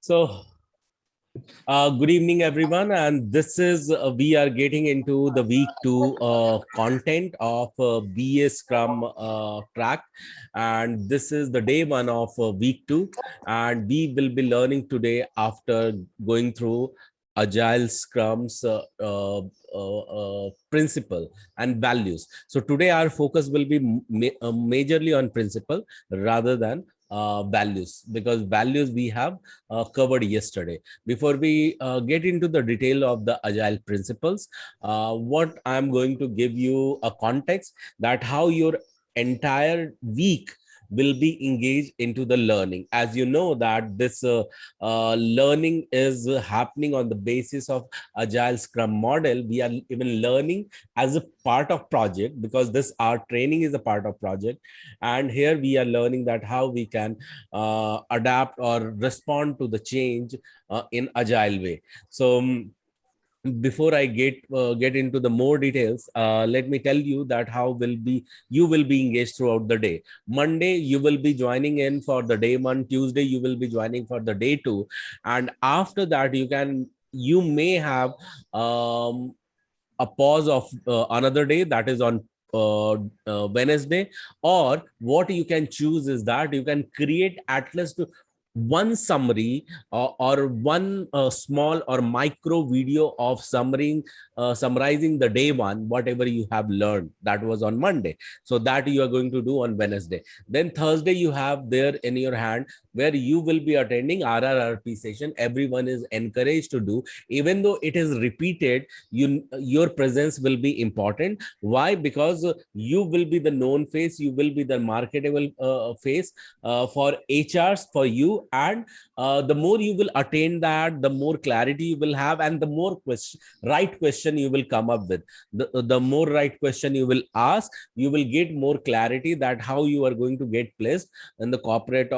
So, good evening, everyone. And this is we are getting into the week two content of BA Scrum track, and this is the day one of week two, and we will be learning today after going through Agile Scrum's principle and values. So today our focus will be majorly on principle rather than values, because values we have covered yesterday. Before we get into the detail of the agile principles, what I'm going to give you a context that how your entire week will be engaged into the learning. As you know that this learning is happening on the basis of agile scrum model. We are even learning as a part of project, because this our training is a part of project, and here we are learning that how we can adapt or respond to the change in agile way. So before I get into the more details, let me tell you that how will be you will be engaged throughout the day. Monday you will be joining in for the day one. Tuesday you will be joining for the day two, and after that you may have a pause of another day, that is on Wednesday. Or what you can choose is that you can create at least one summary or one small or micro video of summarizing the day one, whatever you have learned that was on Monday. So that you are going to do on Wednesday. Then Thursday you have there in your hand where you will be attending RRRP session. Everyone is encouraged to do, even though it is repeated, your presence will be important. Why? Because you will be the known face, you will be the marketable face for HRs for you, and the more you will attain that, the more clarity you will have, and the more right question you will come up with. The more right question you will ask, you will get more clarity that how you are going to get placed in the corporate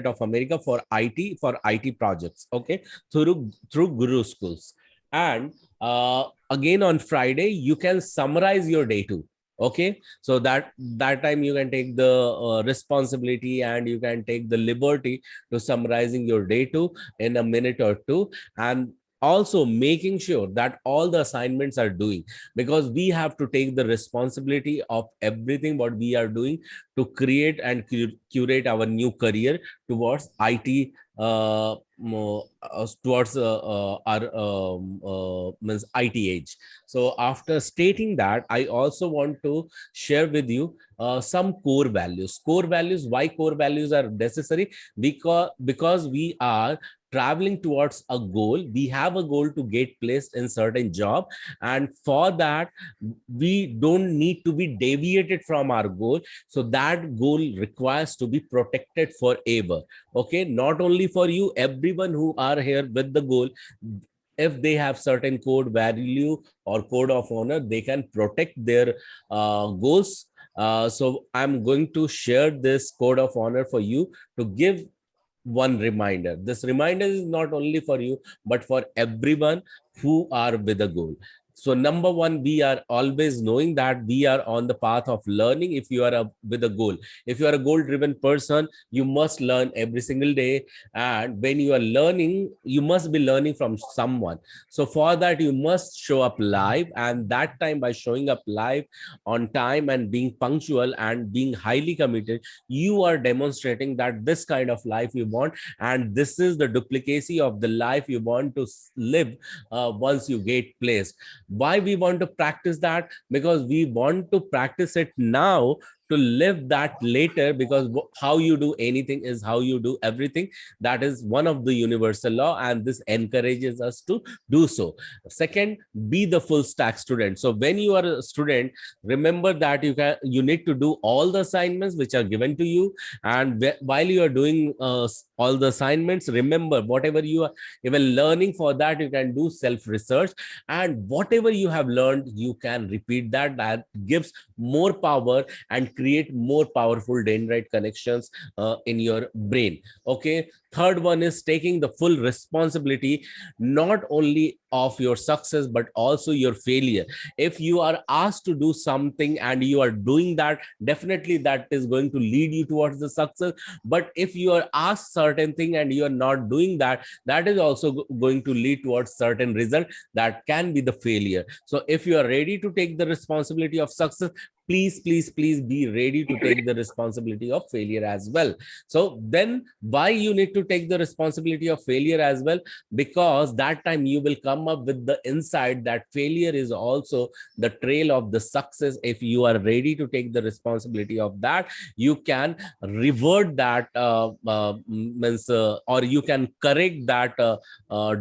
of America for IT projects. Okay, through Guru Schools. And again on Friday you can summarize your day too. Okay, so that time you can take the responsibility, and you can take the liberty to summarizing your day two in a minute or two, and also making sure that all the assignments are doing, because we have to take the responsibility of everything what we are doing to create and curate our new career towards IT, towards our means IT age. So after stating that, I also want to share with you some core values. Core values. Why core values are necessary? Because we are traveling towards a goal. We have a goal to get placed in certain job, and for that we don't need to be deviated from our goal. So that goal requires to be protected forever. Okay, not only for you, everyone who are here with the goal, if they have certain code value or code of honor, they can protect their goals. So I'm going to share this code of honor for you to give one reminder. This reminder is not only for you, but for everyone who are with a goal. So number one, we are always knowing that we are on the path of learning. If you are with a goal, if you are a goal driven person, you must learn every single day. And when you are learning, you must be learning from someone. So for that, you must show up live, and that time by showing up live on time and being punctual and being highly committed, you are demonstrating that this kind of life you want, and this is the duplicacy of the life you want to live once you get placed. Why we want to practice that? Because we want to practice it now to live that later, because how you do anything is how you do everything. That is one of the universal law, and this encourages us to do so. Second, be the full stack student. So when you are a student, remember that you need to do all the assignments which are given to you, and while you are doing all the assignments, remember whatever you are even learning, for that you can do self research, and whatever you have learned you can repeat that. That gives more power and create more powerful dendrite connections in your brain. Okay, Third one is taking the full responsibility, not only of your success, but also your failure. If you are asked to do something and you are doing that, definitely that is going to lead you towards the success. But if you are asked certain thing and you are not doing that, that is also going to lead towards certain result that can be the failure. So if you are ready to take the responsibility of success, please be ready to take the responsibility of failure as well. So then why you need to take the responsibility of failure as well? Because that time you will come up with the insight that failure is also the trail of the success. If you are ready to take the responsibility of that, you can revert that or you can correct that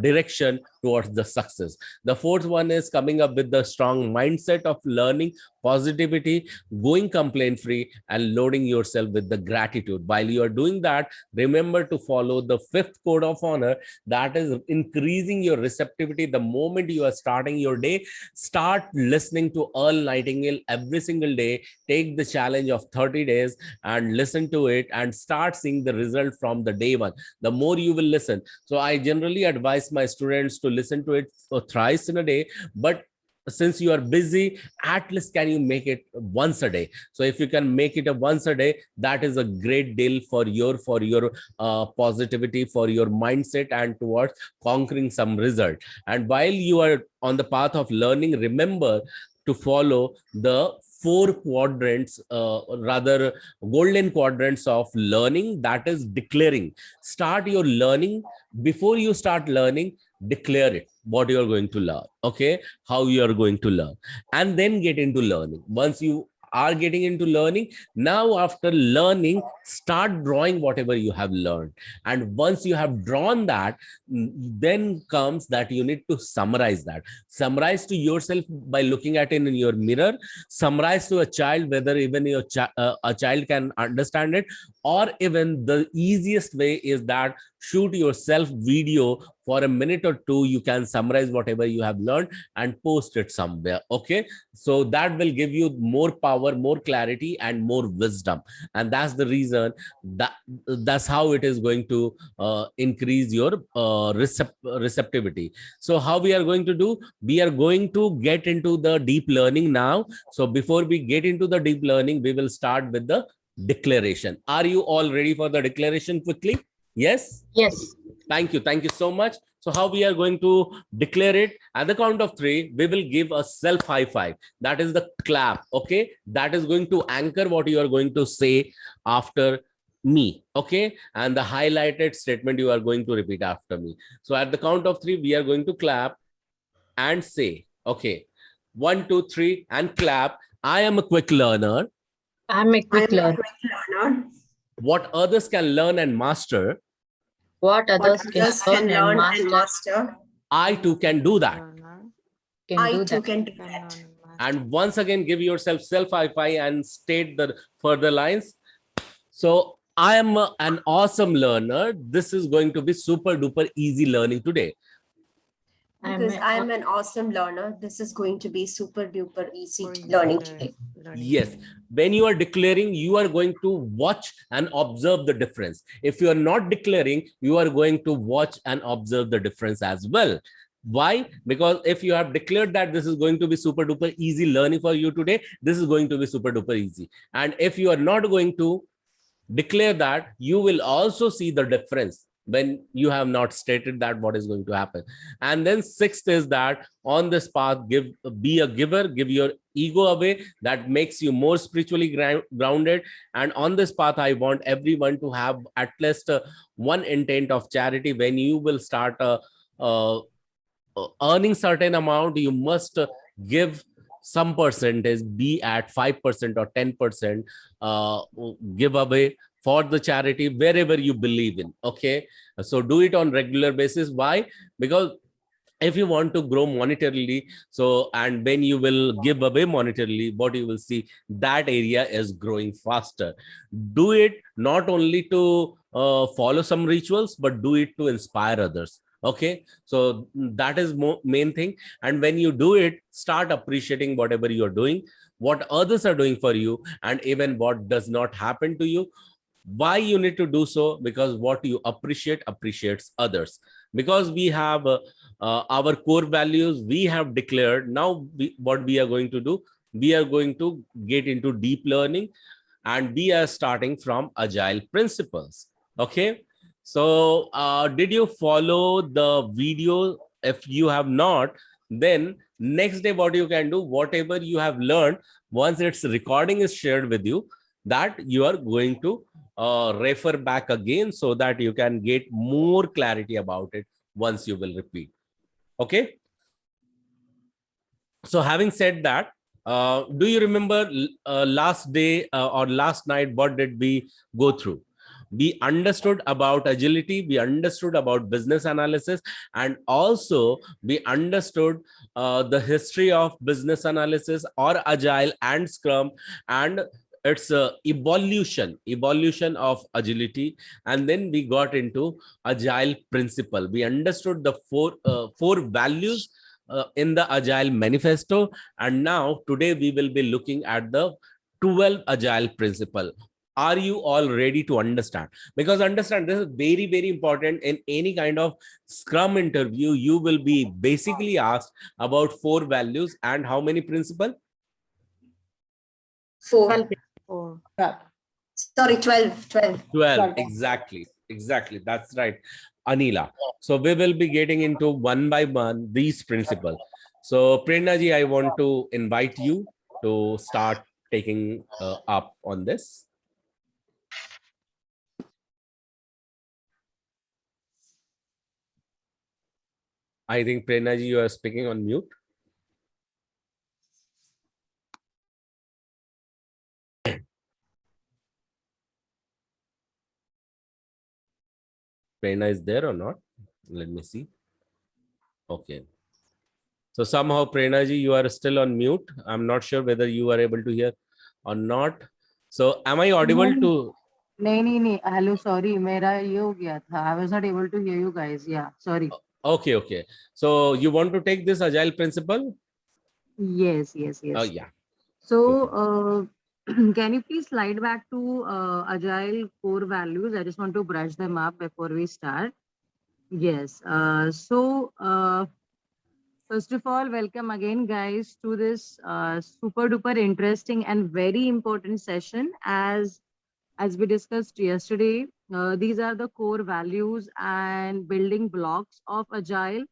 direction towards the success. The fourth one is coming up with the strong mindset of learning, positivity, going complaint free, and loading yourself with the gratitude. While you are doing that, remember to follow the fifth code of honor, that is increasing your receptivity. The moment you are starting your day, start listening to Earl Nightingale every single day. Take the challenge of 30 days and listen to it and start seeing the result from the day one. The more you will listen, so I generally advise my students to listen to it thrice in a day, but since you are busy, at least can you make it once a day? So if you can make it a once a day, that is a great deal for your positivity, for your mindset, and towards conquering some result. And while you are on the path of learning, remember to follow the four quadrants, rather golden quadrants of learning, that is declaring. Start your learning. Before you start learning, declare it, what you are going to learn, okay, how you are going to learn, and then get into learning. Once you are getting into learning, now after learning, start drawing whatever you have learned. And once you have drawn that, then comes that you need to summarize that. Summarize to yourself by looking at it in your mirror. Summarize to a child, whether even a child can understand it, or even the easiest way is that shoot yourself video for a minute or two. You can summarize whatever you have learned and post it somewhere, okay? So that will give you more power, more clarity, and more wisdom. And that's the reason that that's how it is going to increase your receptivity. So how we are going to do, we are going to get into the deep learning now. So before we get into the deep learning, we will start with the declaration. Are you all ready for the declaration quickly? Yes? Yes. Thank you. Thank you so much. So how we are going to declare it? At the count of three, we will give a self high five. That is the clap. Okay. That is going to anchor what you are going to say after me. Okay. And the highlighted statement you are going to repeat after me. So at the count of three, we are going to clap and say, okay, 1, 2, 3, and clap. I am a quick learner. I'm a quick learner. What others can learn and master, What others can learn and master, I too can do that. can do that. And once again, give yourself self high five and state the further lines. So I am an awesome learner. This is going to be super duper easy learning today. Because I'm an awesome learner. This is going to be super duper easy learning today. Yes. When you are declaring, you are going to watch and observe the difference. If you are not declaring, you are going to watch and observe the difference as well. Why? Because if you have declared that this is going to be super duper easy learning for you today, this is going to be super duper easy. And if you are not going to declare that, you will also see the difference when you have not stated that what is going to happen. And then sixth is that on this path, be a giver, give your ego away. That makes you more spiritually grounded. And on this path, I want everyone to have at least one intent of charity. When you will start earning certain amount, you must give some percentage, be at 5% or 10%, give away for the charity wherever you believe in. Okay, so do it on regular basis. Why? Because if you want to grow monetarily, so and when you will give away monetarily, what you will see, that area is growing faster. Do it not only to follow some rituals, but do it to inspire others. Okay, so that is main thing. And when you do it, start appreciating whatever you are doing, what others are doing for you, and even what does not happen to you. Why you need to do so? Because what you appreciate appreciates others. Because we have our core values we have declared. Now what we are going to do, we are going to get into deep learning, and we are starting from agile principles. Okay, so did you follow the video? If you have not, then next day what you can do, whatever you have learned, once its recording is shared with you, that you are going to refer back again, so that you can get more clarity about it once you will repeat. Okay, so having said that, do you remember last day or last night, what did we go through? We understood about agility, we understood about business analysis, and also we understood the history of business analysis or agile and scrum, and its evolution of agility. And then we got into agile principle. We understood the four values in the agile manifesto, and now today we will be looking at the 12 agile principle. Are you all ready to understand? Because understand, this is very, very important. In any kind of scrum interview, you will be basically asked about 4 values and how many principle? 4. 4. Sorry, 12. 12. Exactly, that's right, Anila. So we will be getting into one by one these principles. So Prerna ji, I want to invite you to start taking up on this. I think Prerna ji, you are speaking on mute. Prerna is there or not? Let me see. Okay. So somehow, Prerna ji, you are still on mute. I'm not sure whether you are able to hear or not. So am I audible to? No. Hello, sorry. Mera ye ho gaya tha. I was not able to hear you guys. Yeah, sorry. Okay. So you want to take this agile principle? Yes. Oh, yeah. So, can you please slide back to agile core values? I just want to brush them up before we start. Yes. First of all, welcome again, guys, to this super duper interesting and very important session. As we discussed yesterday, these are the core values and building blocks of agile,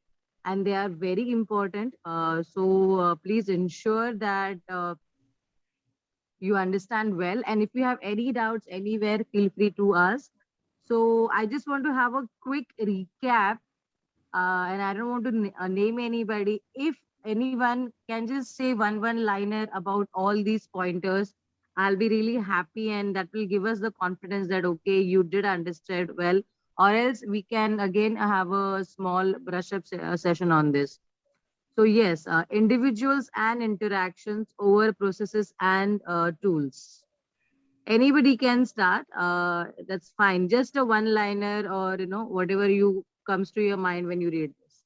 and they are very important. So please ensure that you understand well, and if you have any doubts anywhere, feel free to ask. So I just want to have a quick recap, and I don't want to name anybody. If anyone can just say one liner about all these pointers, I'll be really happy, and that will give us the confidence that okay, you did understand well. Or else we can again have a small brush up session on this. So yes, individuals and interactions over processes and tools. Anybody can start. That's fine. Just a one liner, or whatever you comes to your mind when you read this.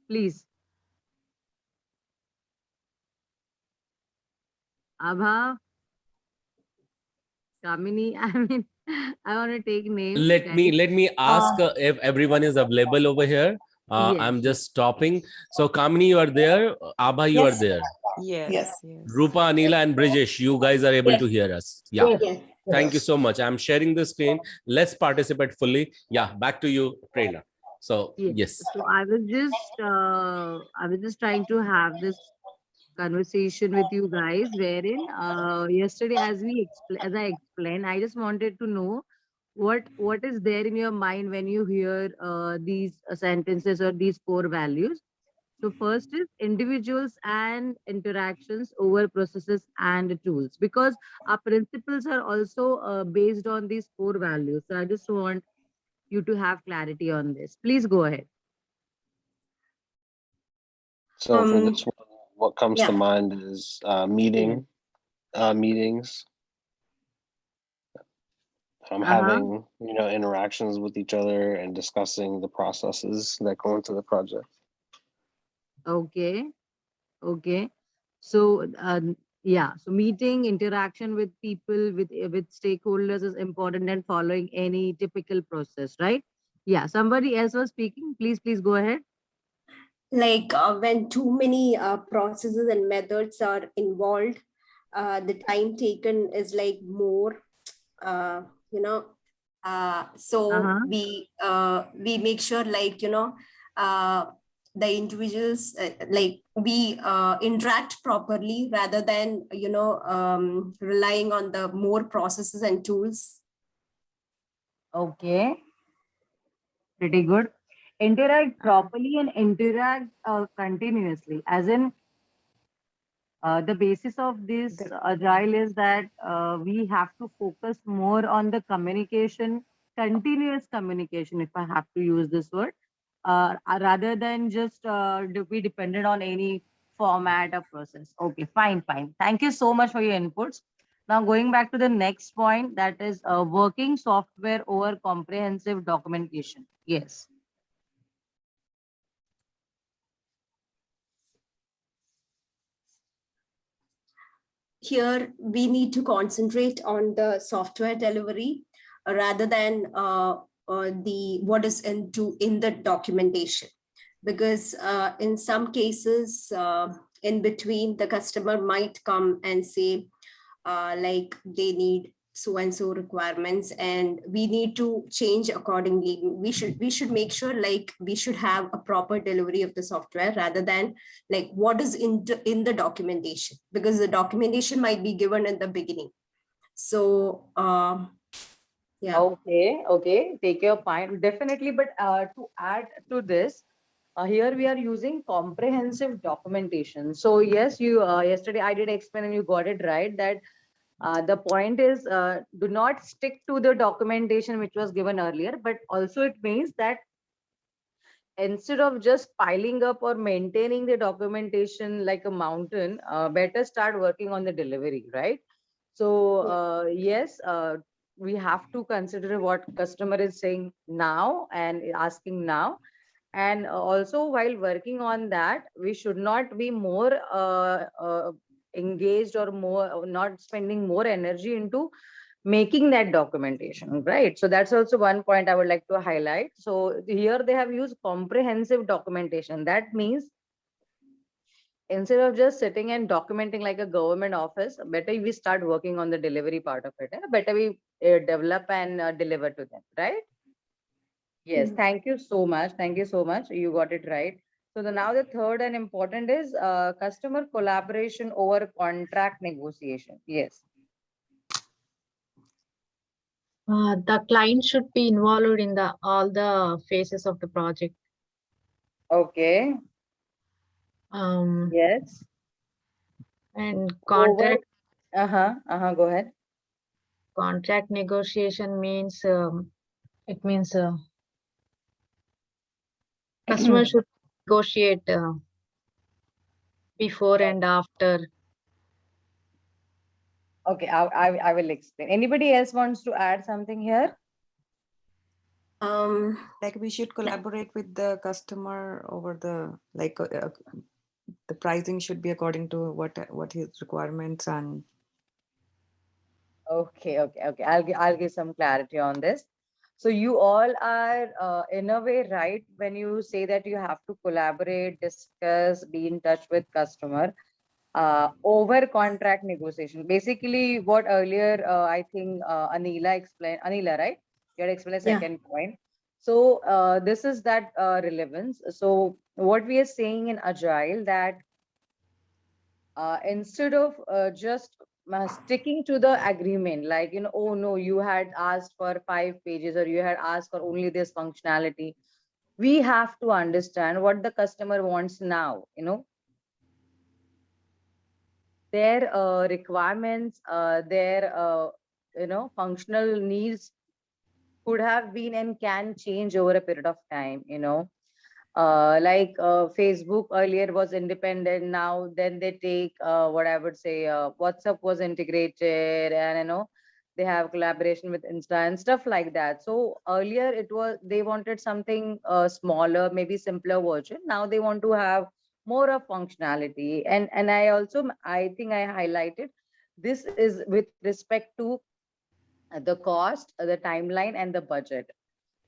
Please. Abha, Kamini, I want to take names. Let me ask if everyone is available over here. Yes. I'm just stopping. So Kamini, you are there. Abha, you are there. Yes. Rupa, Anila, and Brijesh, you guys are able to hear us. Yeah. Yes. Thank you so much. I'm sharing the screen. Let's participate fully. Yeah, back to you, Prerna. So yes. So I was just trying to have this conversation with you guys, wherein yesterday, as I explained, I just wanted to know what is there in your mind when you hear these sentences or these core values. So first is individuals and interactions over processes and tools, because our principles are also based on these core values. So I just want you to have clarity on this. Please go ahead. So for this one, what comes to mind is meetings. Having interactions with each other and discussing the processes that go into the project. Okay. So Yeah, so meeting, interaction with people, with stakeholders is important and following any typical process, right? Yeah, somebody else was speaking. Please go ahead. Like when too many processes and methods are involved, the time taken is like more, uh, you know, so we make sure, like, the individuals, like we interact properly rather than, relying on the more processes and tools. Okay, pretty good. Interact properly and interact continuously, as in the basis of this agile is that we have to focus more on the communication, continuous communication, if I have to use this word, rather than just be dependent on any format or process. Okay, fine. Thank you so much for your inputs. Now going back to the next point, that is working software over comprehensive documentation. Yes. Here we need to concentrate on the software delivery rather than the what is in the documentation, because in some cases, in between, the customer might come and say, like they need so and so requirements, and we need to change accordingly. We should make sure, like, we should have a proper delivery of the software rather than like what is in the documentation, because the documentation might be given in the beginning. So yeah. Okay, take your point, definitely. But to add to this, here we are using comprehensive documentation. So yes, you yesterday I did explain and you got it right, that the point is, do not stick to the documentation which was given earlier, but also it means that instead of just piling up or maintaining the documentation like a mountain, better start working on the delivery, right? So yes, we have to consider what customer is saying now and asking now. And also while working on that, we should not be more engaged or more not spending more energy into making that documentation, right? So that's also one point I would like to highlight. So here they have used comprehensive documentation. That means instead of just sitting and documenting like a government office, better we start working on the delivery part of it. Better we develop and deliver to them, right? Yes, thank you so much. Thank you so much. You got it right. So now the third and important is customer collaboration over contract negotiation. Yes. The client should be involved in all the phases of the project. Okay. Yes. And contract. Go ahead. Contract negotiation means it means customer should negotiate before and after. Okay, I will explain. Anybody else wants to add something here? Like we should collaborate with the customer over the the pricing should be according to what his requirements and. Okay. I'll give some clarity on this. So you all are in a way right when you say that you have to collaborate, discuss, be in touch with customer over contract negotiation. Basically, what earlier I think Anila explained. Anila, right? You had explained a second point. So this is that relevance. So what we are saying in Agile, that instead of just sticking to the agreement, like, oh no, you had asked for 5 pages or you had asked for only this functionality. We have to understand what the customer wants now, their requirements, their functional needs could have been and can change over a period of time. Facebook earlier was independent, now then they take what I would say WhatsApp was integrated, and they have collaboration with Insta and stuff like that. So earlier it was they wanted something smaller, maybe simpler version. Now they want to have more of functionality. And I think I highlighted this is with respect to the cost, the timeline, and the budget.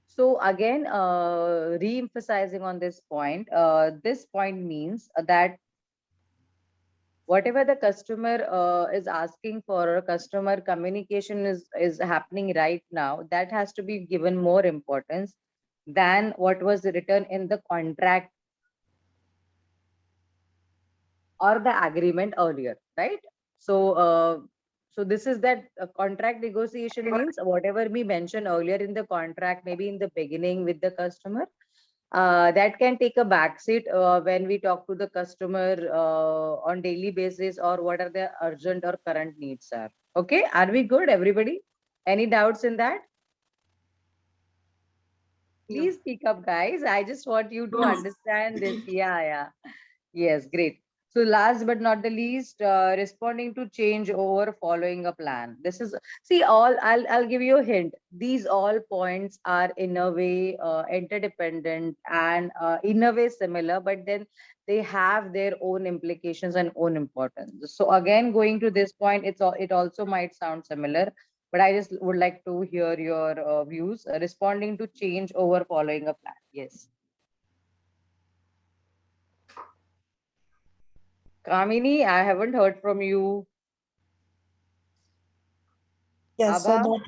So again, re-emphasizing on this point means that whatever the customer is asking for, or customer communication is happening right now, that has to be given more importance than what was written in the contract or the agreement earlier, right? So this is that contract negotiation means whatever we mentioned earlier in the contract, maybe in the beginning with the customer, that can take a backseat when we talk to the customer on daily basis, or what are the urgent or current needs are. Okay, are we good, everybody? Any doubts in that? Please speak up, guys. I just want you to understand this. Yeah. Yes, great. So last but not the least, responding to change over following a plan. This is, see, I'll give you a hint. These all points are in a way interdependent and in a way similar, but then they have their own implications and own importance. So again, going to this point, it also might sound similar, but I just would like to hear your views. Responding to change over following a plan. Yes. Kamini, I haven't heard from you. Yes, so Abha?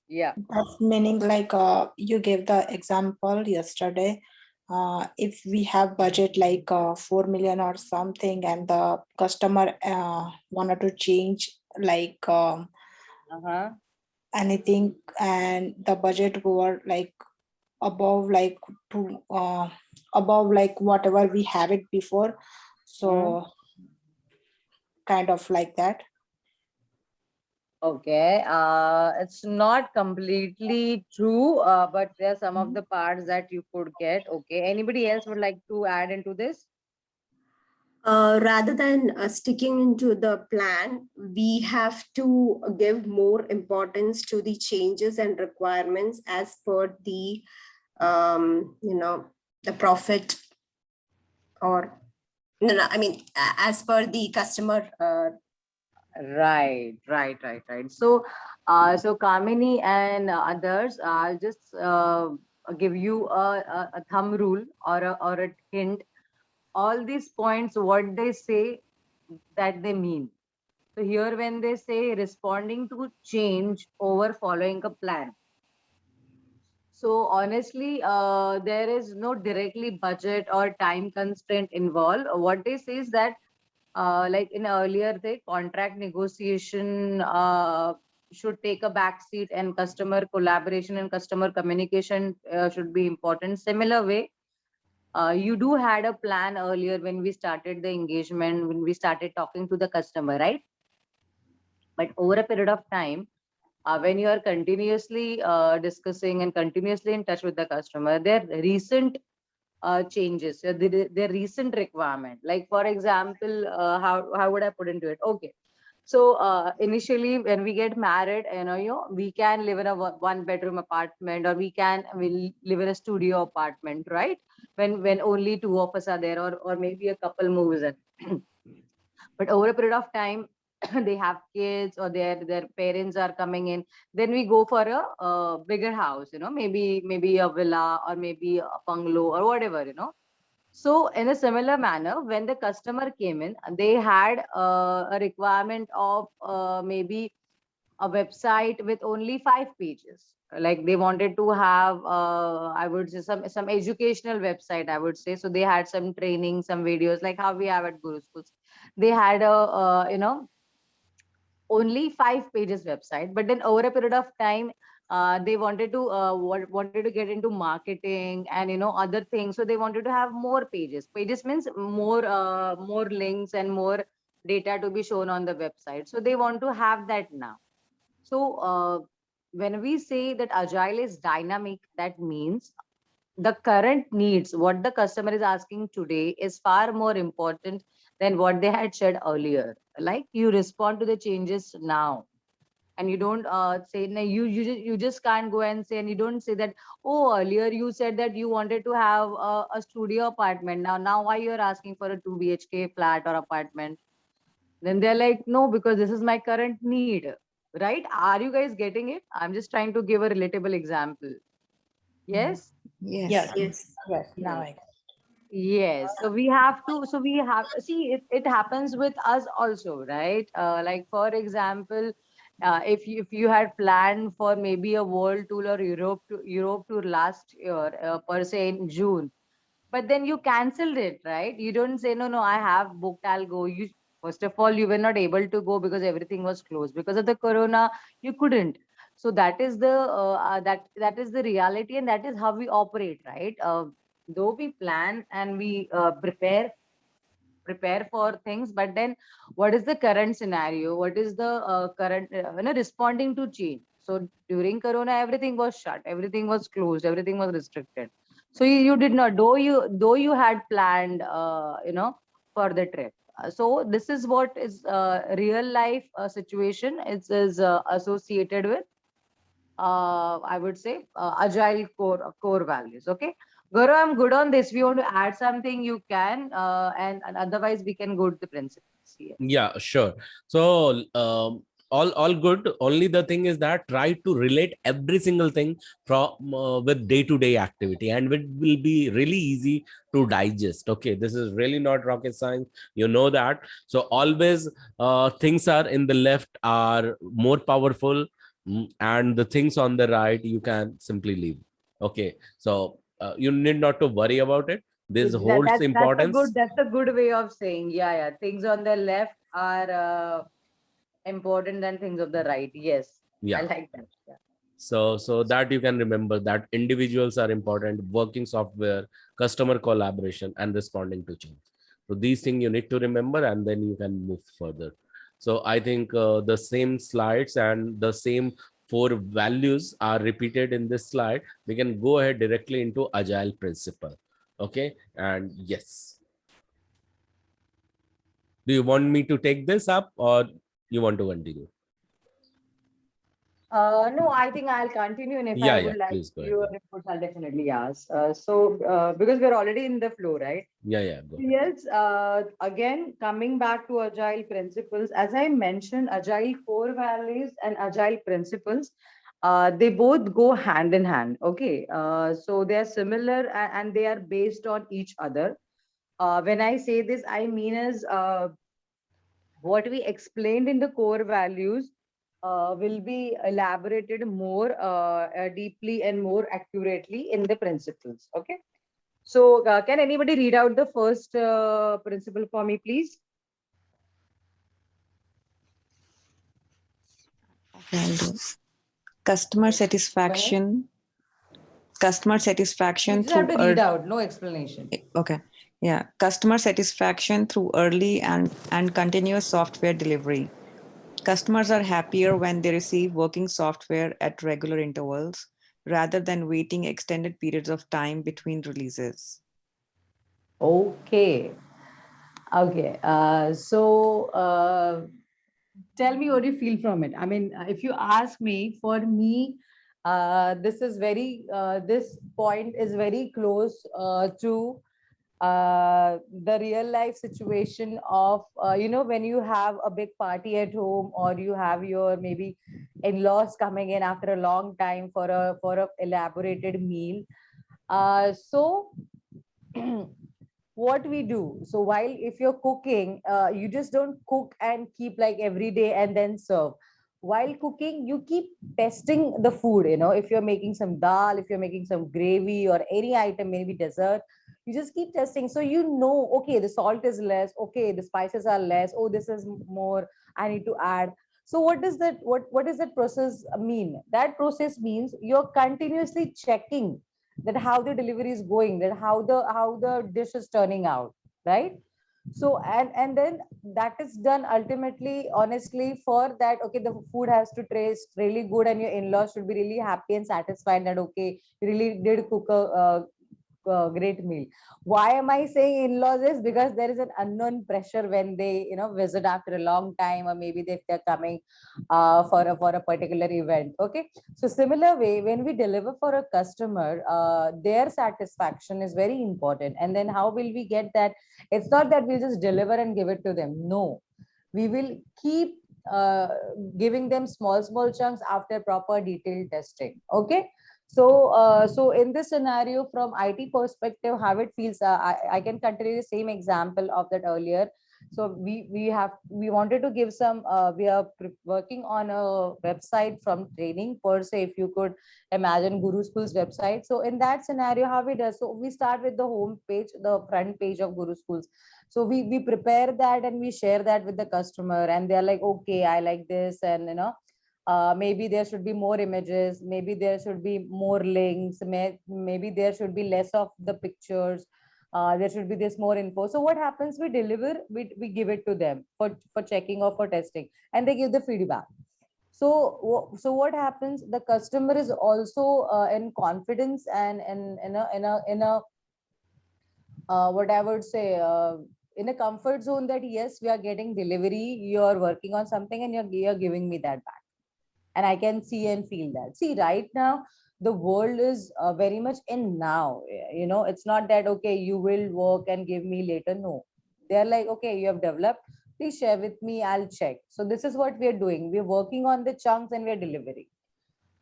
Yeah. that's meaning like you gave the example yesterday. If we have budget like 4 million or something, and the customer wanted to change like anything, and the budget were like above like above like whatever we have it before, so kind of like that. Okay. It's not completely true, but there are some of the parts that you could get. Okay. Anybody else would like to add into this? Rather than sticking into the plan, we have to give more importance to the changes and requirements as per the, the profit, or no, I mean, as per the customer. Right. So, so Kamini and others, I'll just give you a thumb rule or a hint. All these points, what they say, that they mean. So here, when they say responding to change over following a plan. So honestly, there is no directly budget or time constraint involved. What they say is that, like in earlier, the contract negotiation should take a back seat, and customer collaboration and customer communication should be important. Similar way, you do had a plan earlier when we started the engagement, when we started talking to the customer, right? But over a period of time, when you are continuously discussing and continuously in touch with the customer, their recent changes, their recent requirement. Like for example, how would I put into it? Okay. So initially, when we get married, we can live in a one bedroom apartment, or we'll live in a studio apartment, right? When only two of us are there, or maybe a couple moves in. But over a period of time, they have kids, or their parents are coming in, then we go for a bigger house, maybe a villa, or maybe a bungalow, or whatever. So in a similar manner, when the customer came in, they had a requirement of maybe a website with only 5 pages. Like they wanted to have, I would say, some educational website, I would say. So they had some training, some videos, like how we have at Guru Schools. They had a, only 5 pages website. But then over a period of time, they wanted to get into marketing and other things. So they wanted to have more pages. Pages means more links and more data to be shown on the website. So they want to have that now. So when we say that agile is dynamic, that means the current needs, what the customer is asking today, is far more important than what they had said earlier. Like you respond to the changes now, and you don't say, no, you just can't go and say, and you don't say that, oh, earlier you said that you wanted to have a studio apartment. Now why you're asking for a 2 BHK flat or apartment? Then they're like, no, because this is my current need, right? Are you guys getting it? I'm just trying to give a relatable example. Yes. Yes. Yes, Yes. yes, now I. Yes, so we have to, so we have, see, it happens with us also, right? Like for example, if you had planned for maybe a world tour or Europe tour last year, per se in June, but then you canceled it, right? You don't say, no, I have booked, I'll go. You, first of all, you were not able to go because everything was closed because of the corona. You couldn't. So that is the that is the reality, and that is how we operate, right? Though we plan and we prepare for things, but then what is the current scenario? What is the current responding to change? So during corona, everything was shut, everything was closed, everything was restricted. So you did not, though you had planned for the trip. So this is what is real life situation. It is associated with I would say agile core values. Okay, Gaurav, I'm good on this. If you want to add something, you can, and otherwise we can go to the principles here. Yeah, sure. So all good. Only the thing is that try to relate every single thing from with day-to-day activity, and it will be really easy to digest. Okay, this is really not rocket science. You know that. So always things are in the left are more powerful, and the things on the right you can simply leave. Okay, so you need not to worry about it. This holds importance. That's a good way of saying, yeah, things on the left are important than things of the right. Yes, I Yeah. like that. Yeah. So that you can remember that individuals are important, working software, customer collaboration, and responding to change. So these things you need to remember, and then you can move further. So I think the same slides and the same four values are repeated in this slide. We can go ahead directly into agile principle. Okay, and yes, do you want me to take this up, or you want to continue? No, I think I'll continue, and if I Yeah, would like please go ahead. your inputs, I'll definitely ask. Because we're already in the flow, right? Yeah, go ahead. Yes, again, coming back to agile principles, as I mentioned, agile core values and agile principles, they both go hand in hand. Okay, so they are similar and they are based on each other. When I say this, I mean is what we explained in the core values will be elaborated more deeply and more accurately in the principles. Okay. So can anybody read out the first principle for me, please? Okay, I'll do. Customer satisfaction. Customer You satisfaction just have through to read out, no explanation. okay. Yeah. Customer satisfaction through early and continuous software delivery. Customers are happier when they receive working software at regular intervals rather than waiting extended periods of time between releases. Okay. Okay. Tell me what you feel from it. I mean, if you ask me, for me, this point is very close to the real life situation of, when you have a big party at home, or you have your maybe in-laws coming in after a long time for a elaborated meal. So what we do, so while if you're cooking, you just don't cook and keep like every day and then serve. While cooking, you keep testing the food. If you're making some dal, if you're making some gravy or any item, maybe dessert, you just keep testing. So okay, the salt is less, okay, the spices are less, oh, this is more, I need to add. So what does that process mean? That process means you're continuously checking that how the delivery is going, that how the dish is turning out, right? So and then that is done ultimately, honestly, for that, okay, the food has to taste really good, and your in-laws should be really happy and satisfied that, okay, you really did cook great meal. Why am I saying in-laws is because there is an unknown pressure when they, visit after a long time, or maybe if they're coming for a particular event. Okay. So similar way, when we deliver for a customer, their satisfaction is very important. And then how will we get that? It's not that we'll just deliver and give it to them. No, we will keep uh, giving them small chunks after proper detailed testing. Okay. So in this scenario, from IT perspective, how it feels, I can continue the same example of that earlier. So we wanted to give some, we are working on a website from training per se, if you could imagine Guru School's website. So in that scenario, how we do, so we start with the home page, the front page of Guru Schools. So we prepare that and we share that with the customer, and they're like, okay, I like this, and maybe there should be more images, maybe there should be more links, maybe there should be less of the pictures, there should be this more info. So what happens, we deliver, we give it to them for checking or for testing, and they give the feedback. So what happens, the customer is also in confidence and in a what I would say, in a comfort zone, that yes, we are getting delivery, you're working on something, and you're giving me that back, and I can see and feel that. See, right now, the world is very much in now. It's not that, okay, you will work and give me later. No, they're like, okay, you have developed, please share with me, I'll check. So this is what we're doing. We're working on the chunks and we're delivering.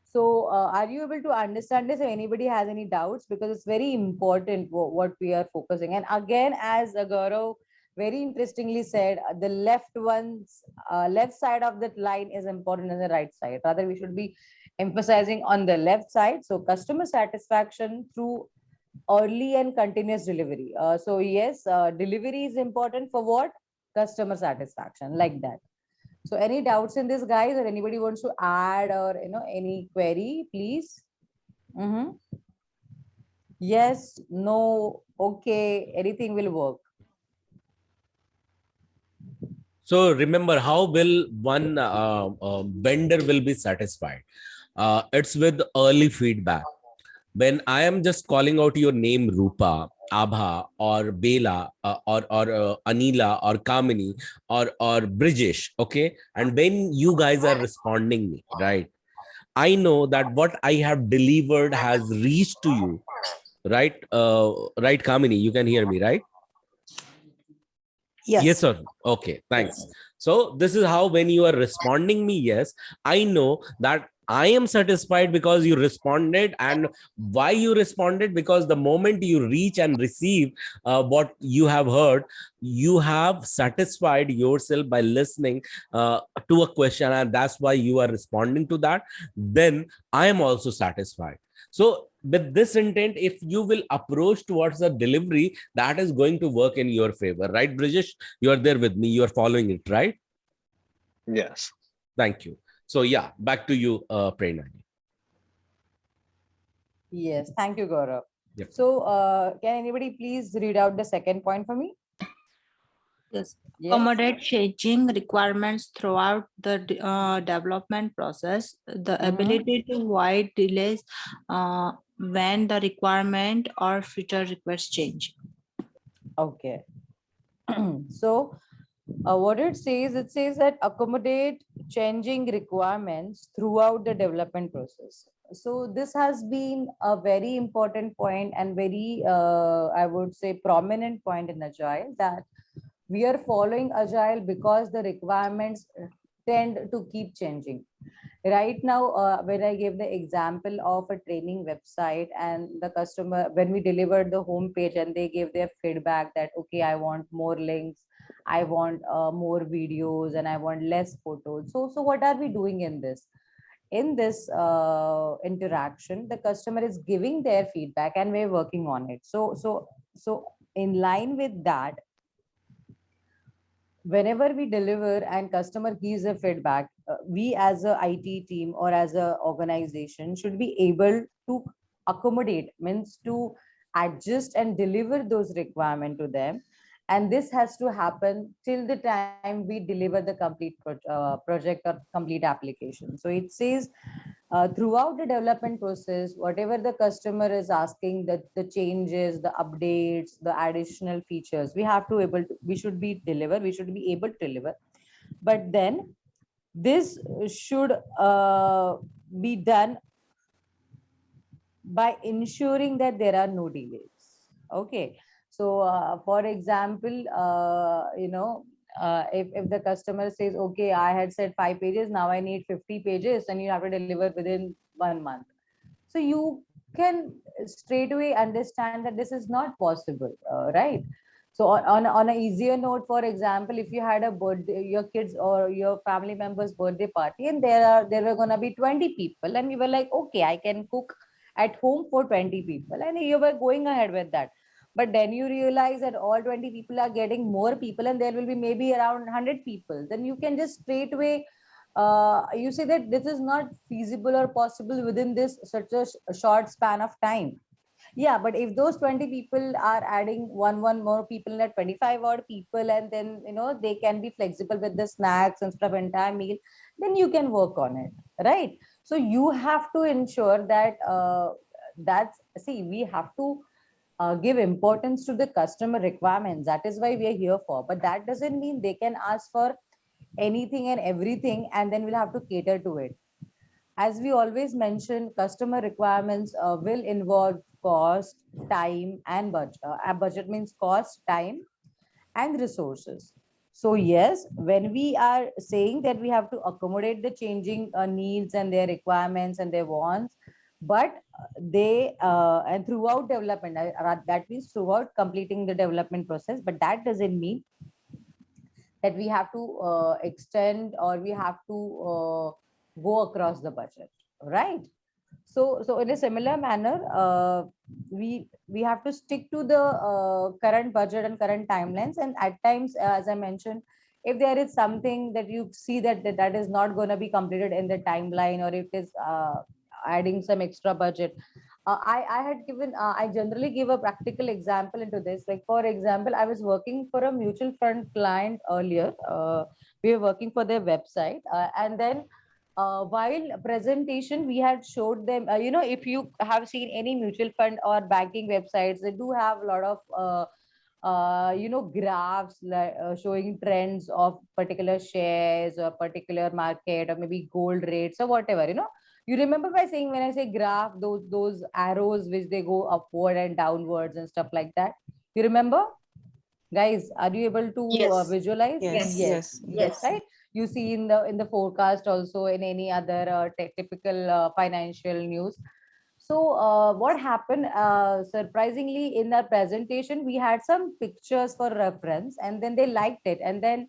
So are you able to understand this? If anybody has any doubts, because it's very important what we are focusing. And again, as Gaurav very interestingly said, the left side of that line is important than the right side. Rather, we should be emphasizing on the left side. So customer satisfaction through early and continuous delivery. So yes, delivery is important for what? Customer satisfaction, like that. So any doubts in this, guys, or anybody wants to add, or any query, please? Yes, no, okay, anything will work. So remember, how will one vendor will be satisfied? It's with early feedback. When I am just calling out your name, Rupa, Abha, or Bela, or Anila, or Kamini, or Brijesh, okay, and when you guys are responding me, right, I know that what I have delivered has reached to you, right? Right, Kamini, you can hear me, right? Yes. Yes, sir. Okay, thanks. So this is how, when you are responding me, yes, I know that I am satisfied because you responded. And why you responded? Because the moment you reach and receive what you have heard, you have satisfied yourself by listening to a question, and that's why you are responding to that. Then I am also satisfied. So with this intent, if you will approach towards the delivery, that is going to work in your favor, right, Brijesh? You are there with me, you are following it, right? Yes. Thank you. So yeah, back to you, Prerna. Yes, thank you, Gaurav. Yep. So can anybody please read out the second point for me? Yes. Yes. Accommodate changing requirements throughout the development process. The ability to avoid delays when the requirement or feature requests change. Okay. So what it says that accommodate changing requirements throughout the development process. So this has been a very important point and very, I would say, prominent point in Agile, that we are following Agile because the requirements tend to keep changing. Right now, when I gave the example of a training website, and the customer, when we delivered the homepage and they gave their feedback that, okay, I want more links, I want more videos, and I want less photos. So what are we doing in this? In this interaction, the customer is giving their feedback and we're working on it. So in line with that, whenever we deliver and customer gives a feedback, we as a IT team or as a organization should be able to accommodate, means to adjust and deliver those requirements to them. And this has to happen till the time we deliver the complete project or complete application. So it says throughout the development process, whatever the customer is asking, the changes, the updates, the additional features, we should be able to deliver. But then this should be done by ensuring that there are no delays. Okay. So for example, if the customer says, okay, I had said 5 pages, now I need 50 pages, and you have to deliver within 1 month. So you can straight away understand that this is not possible, right? So on an easier note, for example, if you had a birthday, your kids or your family members' birthday party, and there were gonna be 20 people, and you were like, okay, I can cook at home for 20 people, and you were going ahead with that. But then you realize that all 20 people are getting more people, and there will be maybe around 100 people. Then you can just straight away you say that this is not feasible or possible within this such a short span of time. Yeah, but if those 20 people are adding one more people, at 25 odd people, and then they can be flexible with the snacks instead of entire meal, then you can work on it, right? So you have to ensure that we have to give importance to the customer requirements. That is why we are here for. But that doesn't mean they can ask for anything and everything, and then we'll have to cater to it. As we always mention, customer requirements will involve cost, time, and budget. Budget means cost, time, and resources. So yes, when we are saying that we have to accommodate the changing needs and their requirements and their wants, but they and throughout development, that means throughout completing the development process, but that doesn't mean that we have to extend or we have to go across the budget, right? So in a similar manner, we have to stick to the current budget and current timelines. And at times, as I mentioned, if there is something that you see that is not going to be completed in the timeline, or if it is adding some extra budget, I generally give a practical example into this. Like, for example, I was working for a mutual fund client earlier. We were working for their website, and then while presentation, we had showed them, if you have seen any mutual fund or banking websites, they do have a lot of graphs like showing trends of particular shares or particular market, or maybe gold rates or whatever. You remember by saying, when I say graph, those arrows which they go upward and downwards and stuff like that. You remember, guys? Are you able to Yes. visualize? Yes, Yes. yes. Right. You see in the forecast, also in any other typical financial news. So what happened, surprisingly, in our presentation, we had some pictures for reference, and then they liked it. And then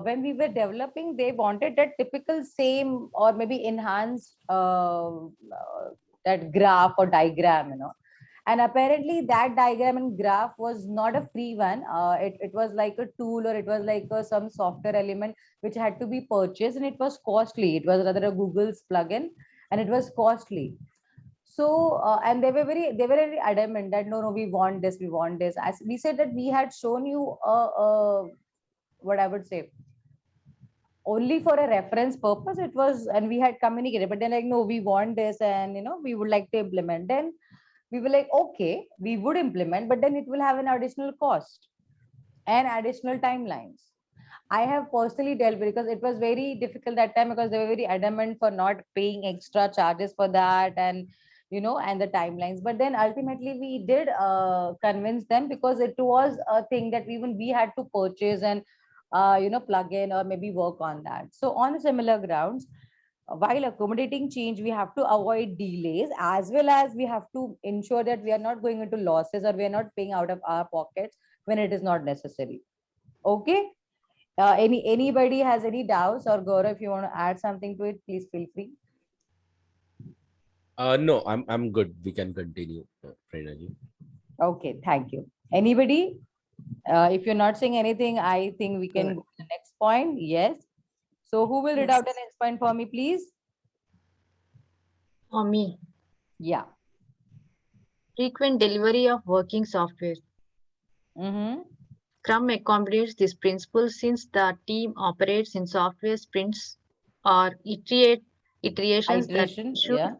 when we were developing, they wanted that typical same or maybe enhanced that graph or diagram. And apparently that diagram and graph was not a free one. It was like a tool, or it was like some software element which had to be purchased, and it was costly. It was rather a Google's plugin, and it was costly. So and they were very adamant that no, we want this, we want this. As we said that we had shown you what I would say, only for a reference purpose. It was, and we had communicated, but then like, no, we want this, and we would like to implement. Then we were like, okay, we would implement, but then it will have an additional cost and additional timelines. I have personally dealt with, because it was very difficult that time, because they were very adamant for not paying extra charges for that, and and the timelines. But then ultimately we did convince them, because it was a thing that even we had to purchase and plug in or maybe work on that. So on similar grounds, while accommodating change, we have to avoid delays, as well as we have to ensure that we are not going into losses, or we are not paying out of our pockets when it is not necessary. Okay. Anybody has any doubts, or Gaurav, if you want to add something to it, please feel free. No, I'm good. We can continue, Prernaji. Okay, thank you. Anybody? If you're not saying anything, I think we can go to the next point. Yes. So who will read out the next point for me, please? For me, Yeah. frequent delivery of working software. Mm-hmm. Scrum accommodates this principle since the team operates in software sprints or iterations Iteration, yeah.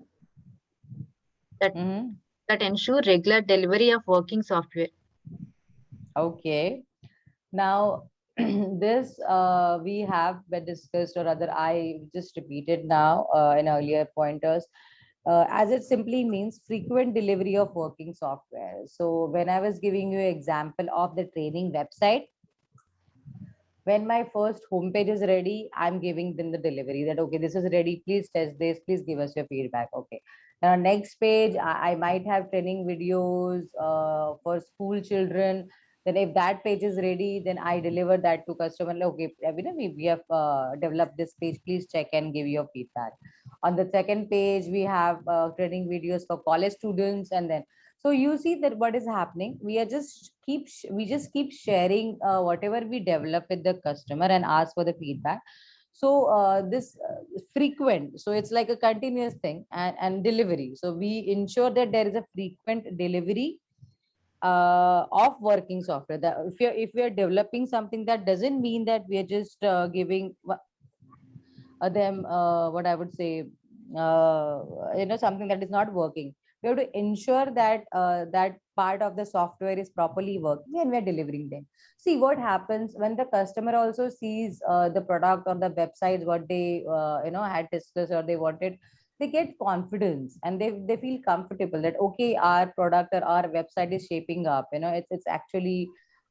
that, Mhm. that ensure regular delivery of working software. Okay. Now, this we have been discussed, or rather, I just repeated now in earlier pointers, as it simply means frequent delivery of working software. So when I was giving you example of the training website, when my first homepage is ready, I'm giving them the delivery that, okay, this is ready, please test this, please give us your feedback. Okay. Now, next page, I might have training videos for school children. Then if that page is ready, then I deliver that to customer. Like, okay, we have developed this page, please check and give your feedback. On the second page, we have training videos for college students, and then so you see that what is happening, we just keep sharing whatever we develop with the customer and ask for the feedback. So this frequent, so it's like a continuous thing, and delivery. So we ensure that there is a frequent delivery of working software. That if we are developing something, that doesn't mean that we are just giving them what I would say, something that is not working. We have to ensure that that part of the software is properly working and we're delivering them. See what happens when the customer also sees the product on the websites, what they had discussed or they wanted. They get confidence and they feel comfortable that, okay, our product or our website is shaping up. It's actually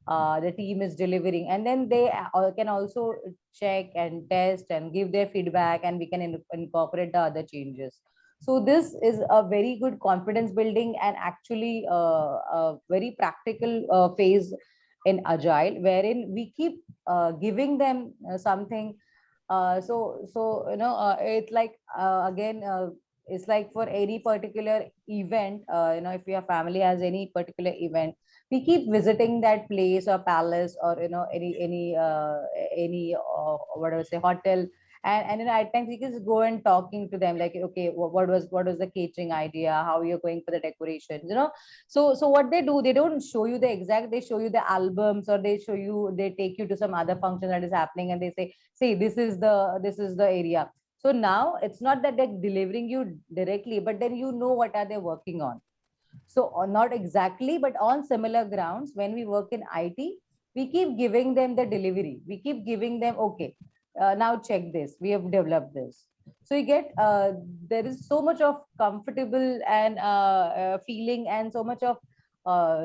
the team is delivering, and then they can also check and test and give their feedback, and we can incorporate the other changes. So this is a very good confidence building and actually a very practical phase in agile, wherein we keep giving them something. It's like again it's like for any particular event, if your family has any particular event, we keep visiting that place or palace or any what do I say, hotel, and at times we just go and talking to them like, okay, what was the catering idea, how you're going for the decoration, so what they do, they don't show you the exact, they show you the albums, or they take you to some other function that is happening, and they say, see, this is the area. So now it's not that they're delivering you directly, but then what are they working on. So not exactly, but on similar grounds, when we work in IT, we keep giving them the delivery. We keep giving them, okay, now check this. We have developed this. So you get, there is so much of comfortable and feeling, and so much of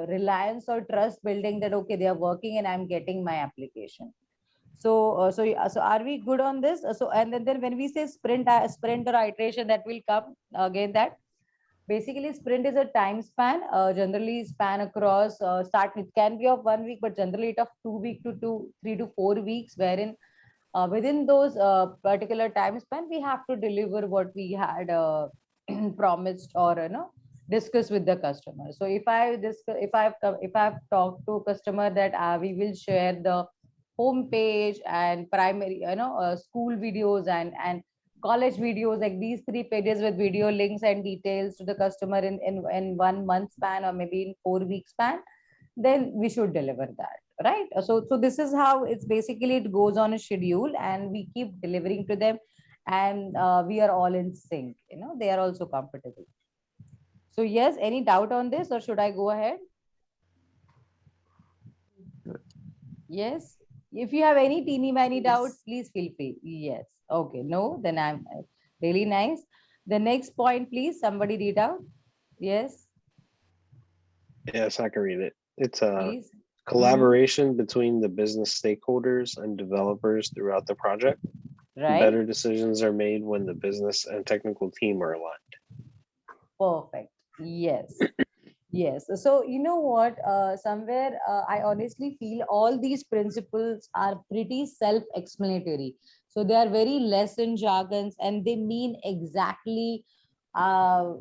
reliance or trust building that, okay, they are working and I'm getting my application. So are we good on this? So, and then when we say sprint or iteration, that will come again, that basically sprint is a time span, generally span across start, it can be of 1 week, but generally it of 2 week to 3 to 4 weeks, wherein within those particular time span, we have to deliver what we had promised or discuss with the customer. So if I've talked to customer that we will share the home page and primary, school videos and college videos, like these 3 pages with video links and details to the customer in 1 month span or maybe in 4 week span, then we should deliver that, right? So this is how it's basically, it goes on a schedule and we keep delivering to them, and we are all in sync, they are also comfortable. So yes, any doubt on this, or should I go ahead? Yes, if you have any teeny miny doubts, please feel free. Yes, okay, no, then I'm really nice. The next point, please, somebody read out. Yes, Yes, I can read it. It's a please. collaboration between the business stakeholders and developers throughout the project. Right, Better decisions are made when the business and technical team are aligned. perfect. Yes. Yes. So you know what? Somewhere I honestly feel all these principles are pretty self-explanatory. So they are very less in jargons, and they mean exactly, uh,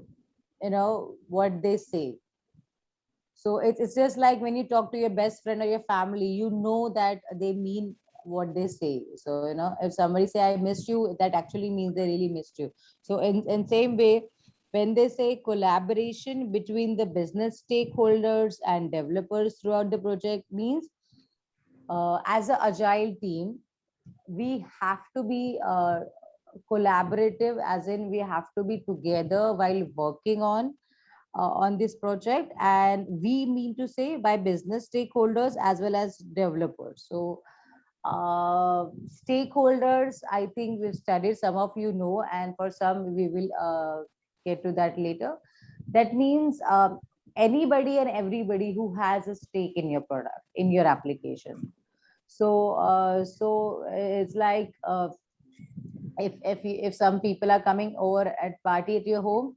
what they say. So it's just like when you talk to your best friend or your family, that they mean what they say. So if somebody say I missed you, that actually means they really missed you. So in same way, when they say collaboration between the business stakeholders and developers throughout the project, means as an agile team, we have to be collaborative, as in we have to be together while working on this project, and we mean to say by business stakeholders as well as developers. So stakeholders, I think we've studied, some of you know, and for some we will get to that later. That means anybody and everybody who has a stake in your product, in your application. So it's like if some people are coming over at party at your home,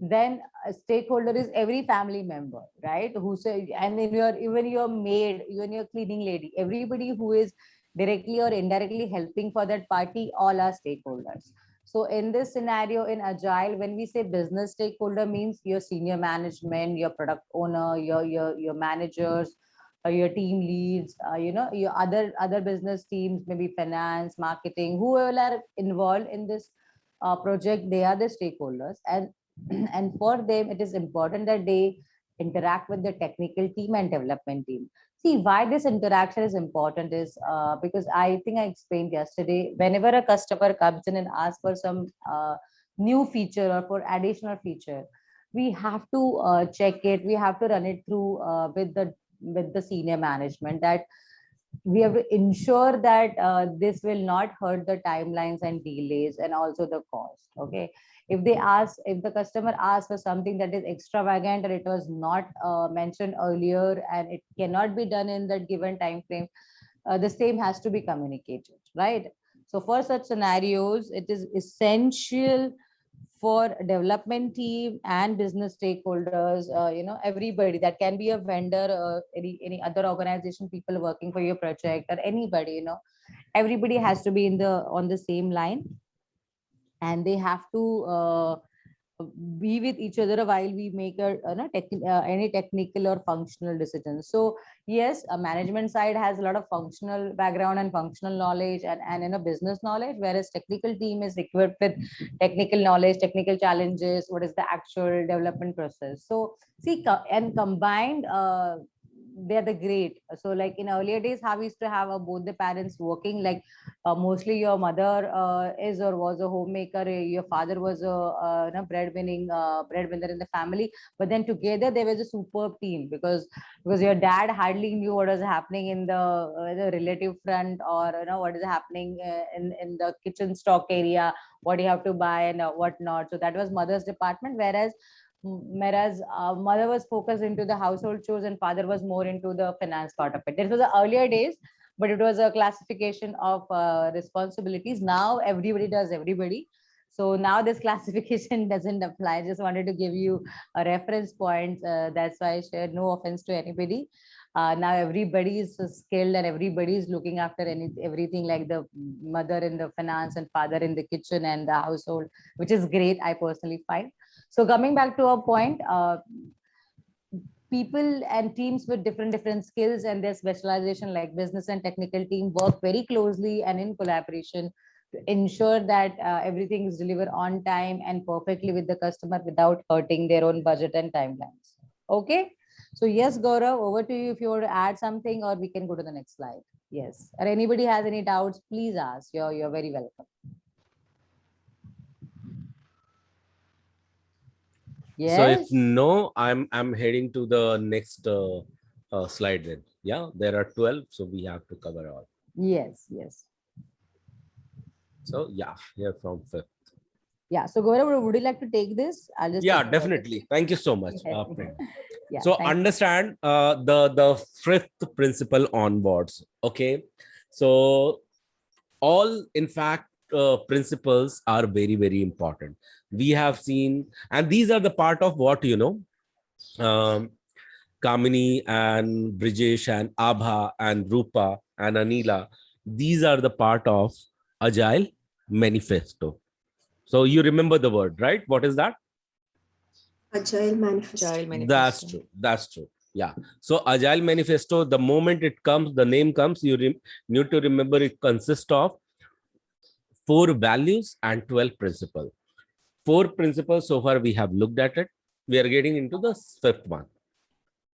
then a stakeholder is every family member, right? Who say, and then even your maid, even your cleaning lady, everybody who is directly or indirectly helping for that party, all are stakeholders. So in this scenario, in agile, when we say business stakeholder, means your senior management, your product owner, your managers, your team leads, your other business teams, maybe finance, marketing, whoever are involved in this project, they are the stakeholders. And for them, it is important that they interact with the technical team and development team. See, why this interaction is important is because I think I explained yesterday, whenever a customer comes in and asks for some new feature or for additional feature, we have to check it, we have to run it through with the senior management, that we have to ensure that this will not hurt the timelines and delays and also the cost. Okay, if the customer asks for something that is extravagant and it was not mentioned earlier and it cannot be done in that given time frame, the same has to be communicated, right? So for such scenarios, it is essential for development team and business stakeholders, everybody, that can be a vendor, any other organization, people working for your project, or anybody, everybody has to be on the same line, and they have to be with each other while we make any technical or functional decisions. So yes, a management side has a lot of functional background and functional knowledge and business knowledge, whereas technical team is equipped with technical knowledge, technical challenges, what is the actual development process. So see, and combined, they're the great. So like in earlier days, how we used to have both the parents working, like mostly your mother is or was a homemaker, your father was a breadwinner in the family, but then together there was a superb team, because your dad hardly knew what was happening in the relative front, or what is happening in the kitchen stock area, what you have to buy and what not. So that was mother's department, whereas mother was focused into the household chores and father was more into the finance part of it. This was the earlier days, but it was a classification of responsibilities. Now everybody does everybody. So now this classification doesn't apply. I just wanted to give you a reference point. That's why I shared, no offense to anybody. Now everybody is skilled and everybody is looking after everything, like the mother in the finance and father in the kitchen and the household, which is great, I personally find. So coming back to our point, people and teams with different skills and their specialization, like business and technical team, work very closely and in collaboration to ensure that everything is delivered on time and perfectly with the customer without hurting their own budget and timelines. Okay. So yes, Gaurav, over to you if you want to add something, or we can go to the next slide. Yes. Or anybody has any doubts, please ask. You're very welcome. Yes. So if no, I'm heading to the next slide then. Yeah, there are 12, so we have to cover all. Yes. So yeah, here from 5th. Yeah. So Gaurav, would you like to take this? I'll just. Yeah, definitely. Thank you so much. Yeah, so understand the 5th principle onwards. Okay. So all, in fact, principles are very, very important. We have seen, and these are the part of what, Kamini and Brijesh and Abha and Rupa and Anila, these are the part of Agile Manifesto. So you remember the word, right? What is that? Agile Manifesto. That's true. Yeah. So Agile Manifesto, the moment it comes, the name comes, you need to remember it consists of 4 values and 12 principles. 4 principles so far we have looked at it. We are getting into the 5th one.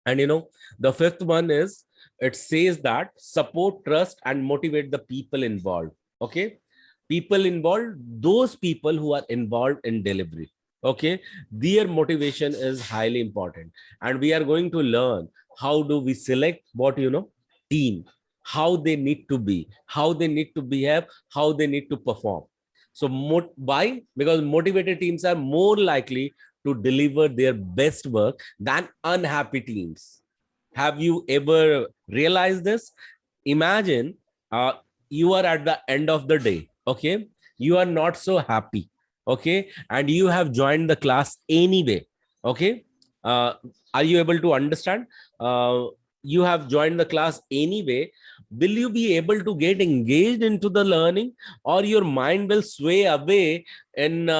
And the 5th one is it says that support, trust, and motivate the people involved. Okay, people involved, those people who are involved in delivery. Okay, their motivation is highly important, and we are going to learn how do we select what team, how they need to be, how they need to behave, how they need to perform. So why? Because motivated teams are more likely to deliver their best work than unhappy teams. Have you ever realized this? Imagine you are at the end of the day. Okay, you are not so happy. Okay, and you have joined the class anyway. Okay, uh, are you able to understand? You have joined the class anyway. Will you be able to get engaged into the learning, or your mind will sway away in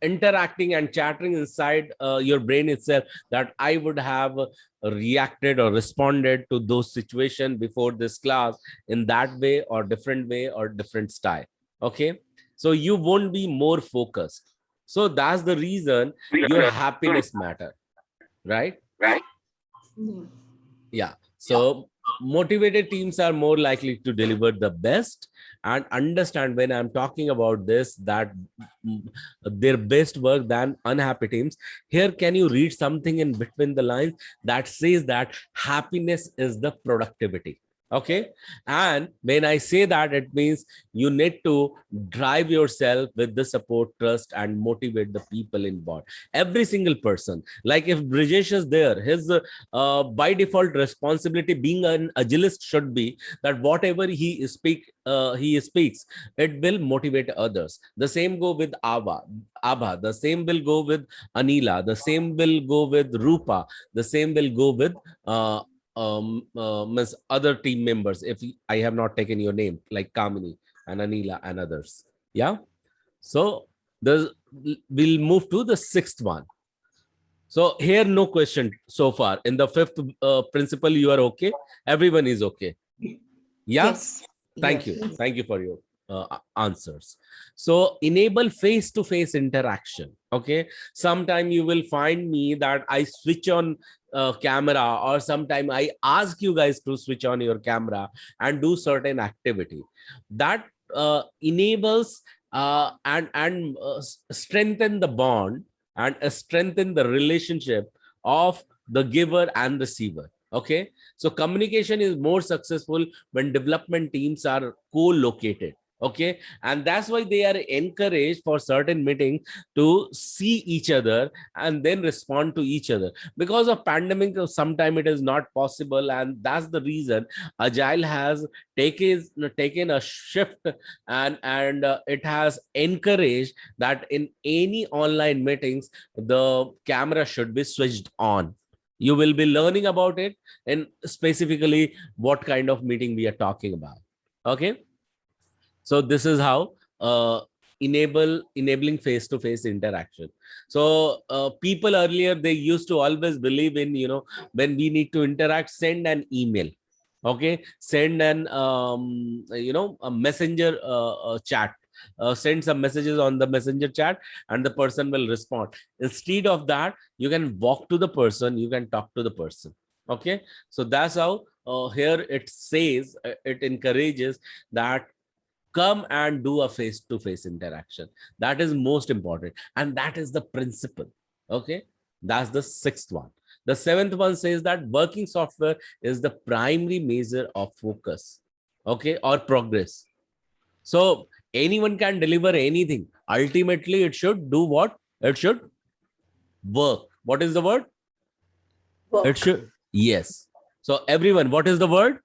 interacting and chattering inside your brain itself, that I would have reacted or responded to those situations before this class in that way or different style. Okay, so you won't be more focused. So that's the reason your happiness matter, right? Yeah. So motivated teams are more likely to deliver the best. And understand, when I'm talking about this, that their best work than unhappy teams, here can you read something in between the lines that says that happiness is the productivity. Okay, and when I say that, it means you need to drive yourself with the support, trust, and motivate the people involved, every single person. Like if Brijesh is there, his by default responsibility being an agilist should be that whatever he speaks, it will motivate others. The same go with Abha, the same will go with Anila, the same will go with Rupa, the same will go with other team members, if I have not taken your name, like Kamini and Anila and others. Yeah. So we'll move to the sixth one. So here, no question so far. In the fifth principle, you are okay. Everyone is okay. Yeah. Yes. Thank you. Thank you for your answers. So enable face-to-face interaction. Okay. Sometime you will find me that I switch on camera, or sometime I ask you guys to switch on your camera and do certain activity that enables and strengthen the bond and strengthen the relationship of the giver and receiver. Okay, so communication is more successful when development teams are co-located. Okay, and that's why they are encouraged for certain meetings to see each other and then respond to each other. Because of pandemic, sometime it is not possible, and that's the reason Agile has taken a shift, and it has encouraged that in any online meetings the camera should be switched on. You will be learning about it and specifically what kind of meeting we are talking about. Okay, so this is how enabling face-to-face interaction. So people earlier, they used to always believe in, when we need to interact, send an email. Okay, send an a messenger chat, send some messages on the messenger chat and the person will respond. Instead of that, you can walk to the person, you can talk to the person. Okay, so that's how here it says, it encourages that come and do a face-to-face interaction. That is most important, and that is the principle. Okay, that's the sixth one. The seventh one says that working software is the primary measure of focus, okay, or progress. So anyone can deliver anything. Ultimately, it should do what? It should work. What is the word? Work. It should, yes. So everyone, what is the word?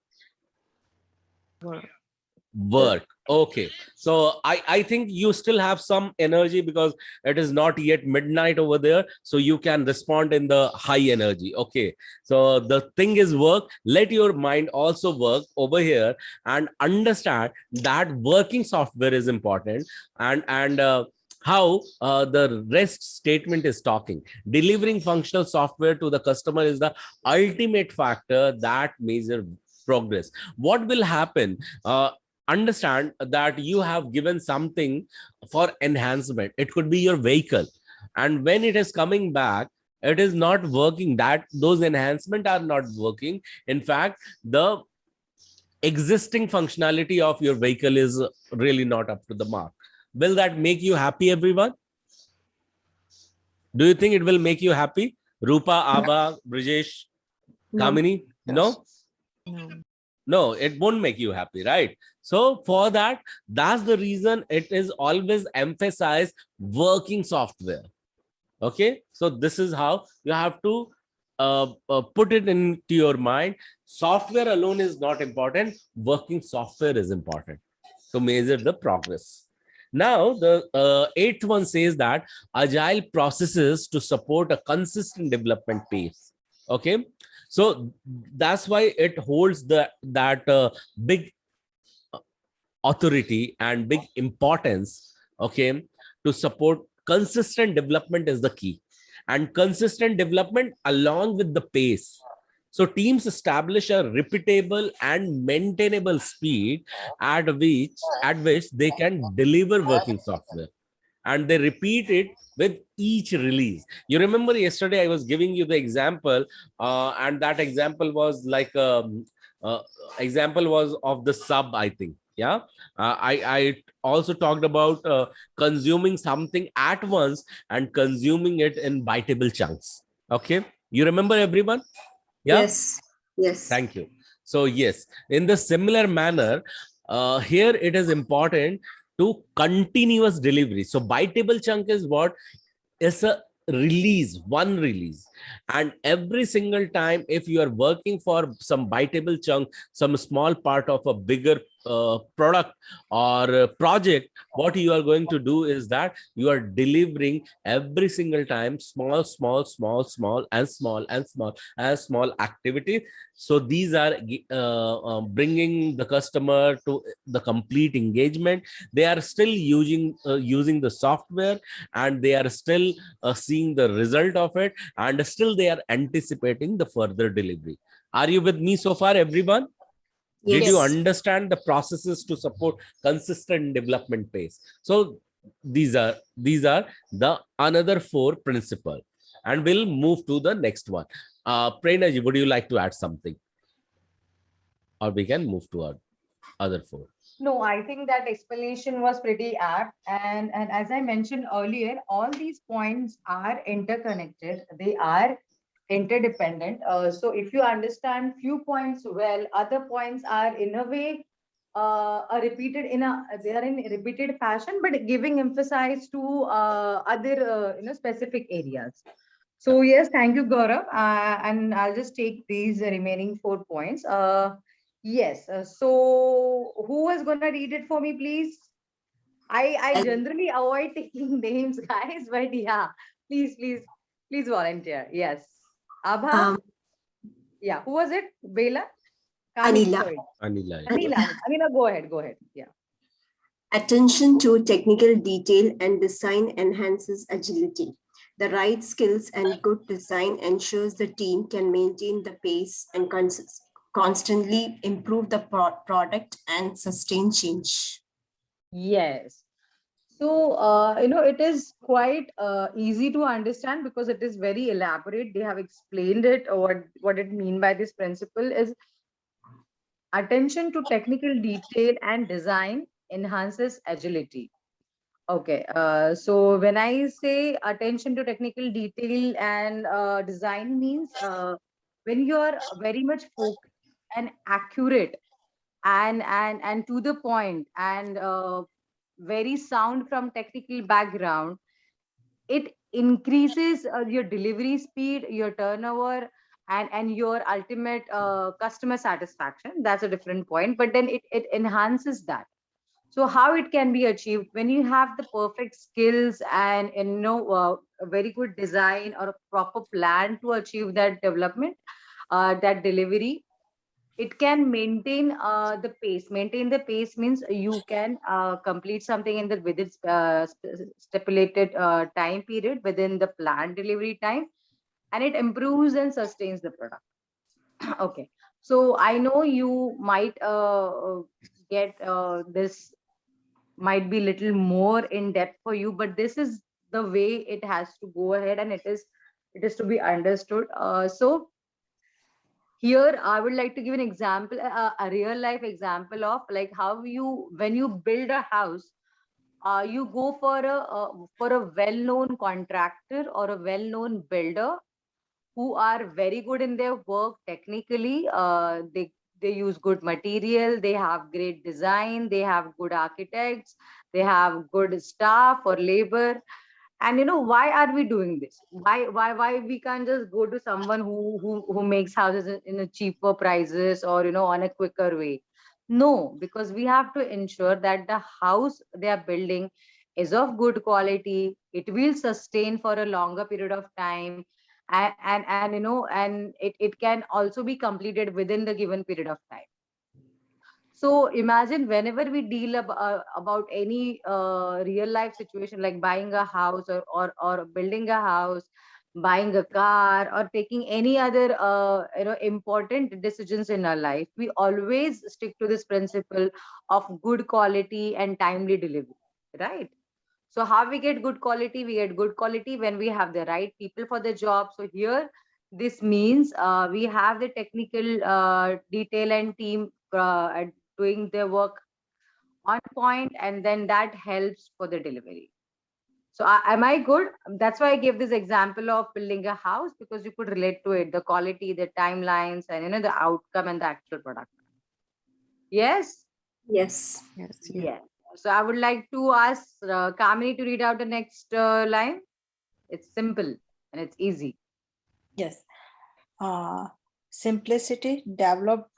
Work. Okay, so I think you still have some energy because it is not yet midnight over there, so you can respond in the high energy. Okay, so the thing is work. Let your mind also work over here and understand that working software is important, and how the rest statement is talking. Delivering functional software to the customer is the ultimate factor that measures progress. What will happen? Understand that you have given something for enhancement. It could be your vehicle, and when it is coming back, It is not working. That those enhancements are not working. In fact, the existing functionality of your vehicle is really not up to the mark. Will that make you happy, everyone? Do you think it will make you happy? Rupa, Abha, Brijesh, No. Kamini? No? No. No, it won't make you happy, right? So for that, that's the reason it is always emphasized working software. Okay, so this is how you have to put it into your mind. Software alone is not important. Working software is important to measure the progress. Now, the eighth one says that agile processes to support a consistent development pace. Okay, so that's why it holds that big authority and big importance. Okay, to support consistent development is the key, and consistent development along with the pace. So teams establish a repeatable and maintainable speed at which they can deliver working software, and they repeat it with each release. You remember yesterday I was giving you the example, and that example was like uh, example was of the sub, I think. Yeah, I also talked about consuming something at once and consuming it in biteable chunks. Okay, you remember, everyone? Yeah. Yes. Yes. Thank you. So yes, in the similar manner, here it is important to continuous delivery. So biteable chunk is what? Is a release, one release. And every single time, if you are working for some biteable chunk, some small part of a bigger product or project, what you are going to do is that you are delivering every single time small, small, small, small, and small, and small, and small activity. So these are bringing the customer to the complete engagement. They are still using the software, and they are still seeing the result of it, and still they are anticipating the further delivery. Are you with me so far, everyone? Did you Yes. understand the processes to support consistent development pace? So these are the another four principle, and we'll move to the next one. Prerna, would you like to add something, or we can move to our other four? No, I think that explanation was pretty apt. And as I mentioned earlier, all these points are interconnected. They are interdependent. So if you understand few points well, other points are in a way are repeated they are in repeated fashion, but giving emphasis to other specific areas. So yes, thank you, Gaurav. And I'll just take these remaining 4 points. Yes. So who is gonna read it for me, please? I And- generally avoid taking names, guys, but yeah, please volunteer. Yes. Abha. Um, Yeah. Who was it? Bela. Kamini, Anila. sorry. Anila. Anila, go ahead. Go ahead. Yeah. Attention to technical detail and design enhances agility. The right skills and good design ensures the team can maintain the pace and constantly improve the product and sustain change. Yes. So, it is quite easy to understand because it is very elaborate. They have explained it, or what it mean by this principle is attention to technical detail and design enhances agility. Okay, so when I say attention to technical detail and design means when you are very much focused and accurate and to the point and very sound from technical background, it increases your delivery speed, your turnover, and your ultimate customer satisfaction. That's a different point, but then it enhances that. So how it can be achieved when you have the perfect skills and a very good design or a proper plan to achieve that development, that delivery, it can maintain the pace. Maintain the pace means you can complete something in the within stipulated time period within the planned delivery time, and it improves and sustains the product. Okay, so I know you might get this might be little more in depth for you, but this is the way it has to go ahead, and it is It is to be understood. So here I would like to give an example, a real life example of like how you, when you build a house, you go for a well-known contractor or a well-known builder who are very good in their work technically. They use good material, they have great design, they have good architects, they have good staff or labor. And why are we doing this? Why we can't just go to someone who makes houses in a cheaper prices, or on a quicker way? No, because we have to ensure that the house they are building is of good quality, it will sustain for a longer period of time, and it can also be completed within the given period of time. So imagine whenever we deal about any real life situation like buying a house, or building a house, buying a car, or taking any other important decisions in our life, we always stick to this principle of good quality and timely delivery, right? So how we get good quality? We get good quality when we have the right people for the job. So here, this means we have the technical detail and team doing their work on point, and then that helps for the delivery. So am I good? That's why I gave this example of building a house, because you could relate to it, the quality, the timelines, and the outcome and the actual product. Yes. Yes. Yes. Yeah. So I would like to ask Kamini to read out the next line. It's simple and it's easy. Yes. Simplicity develop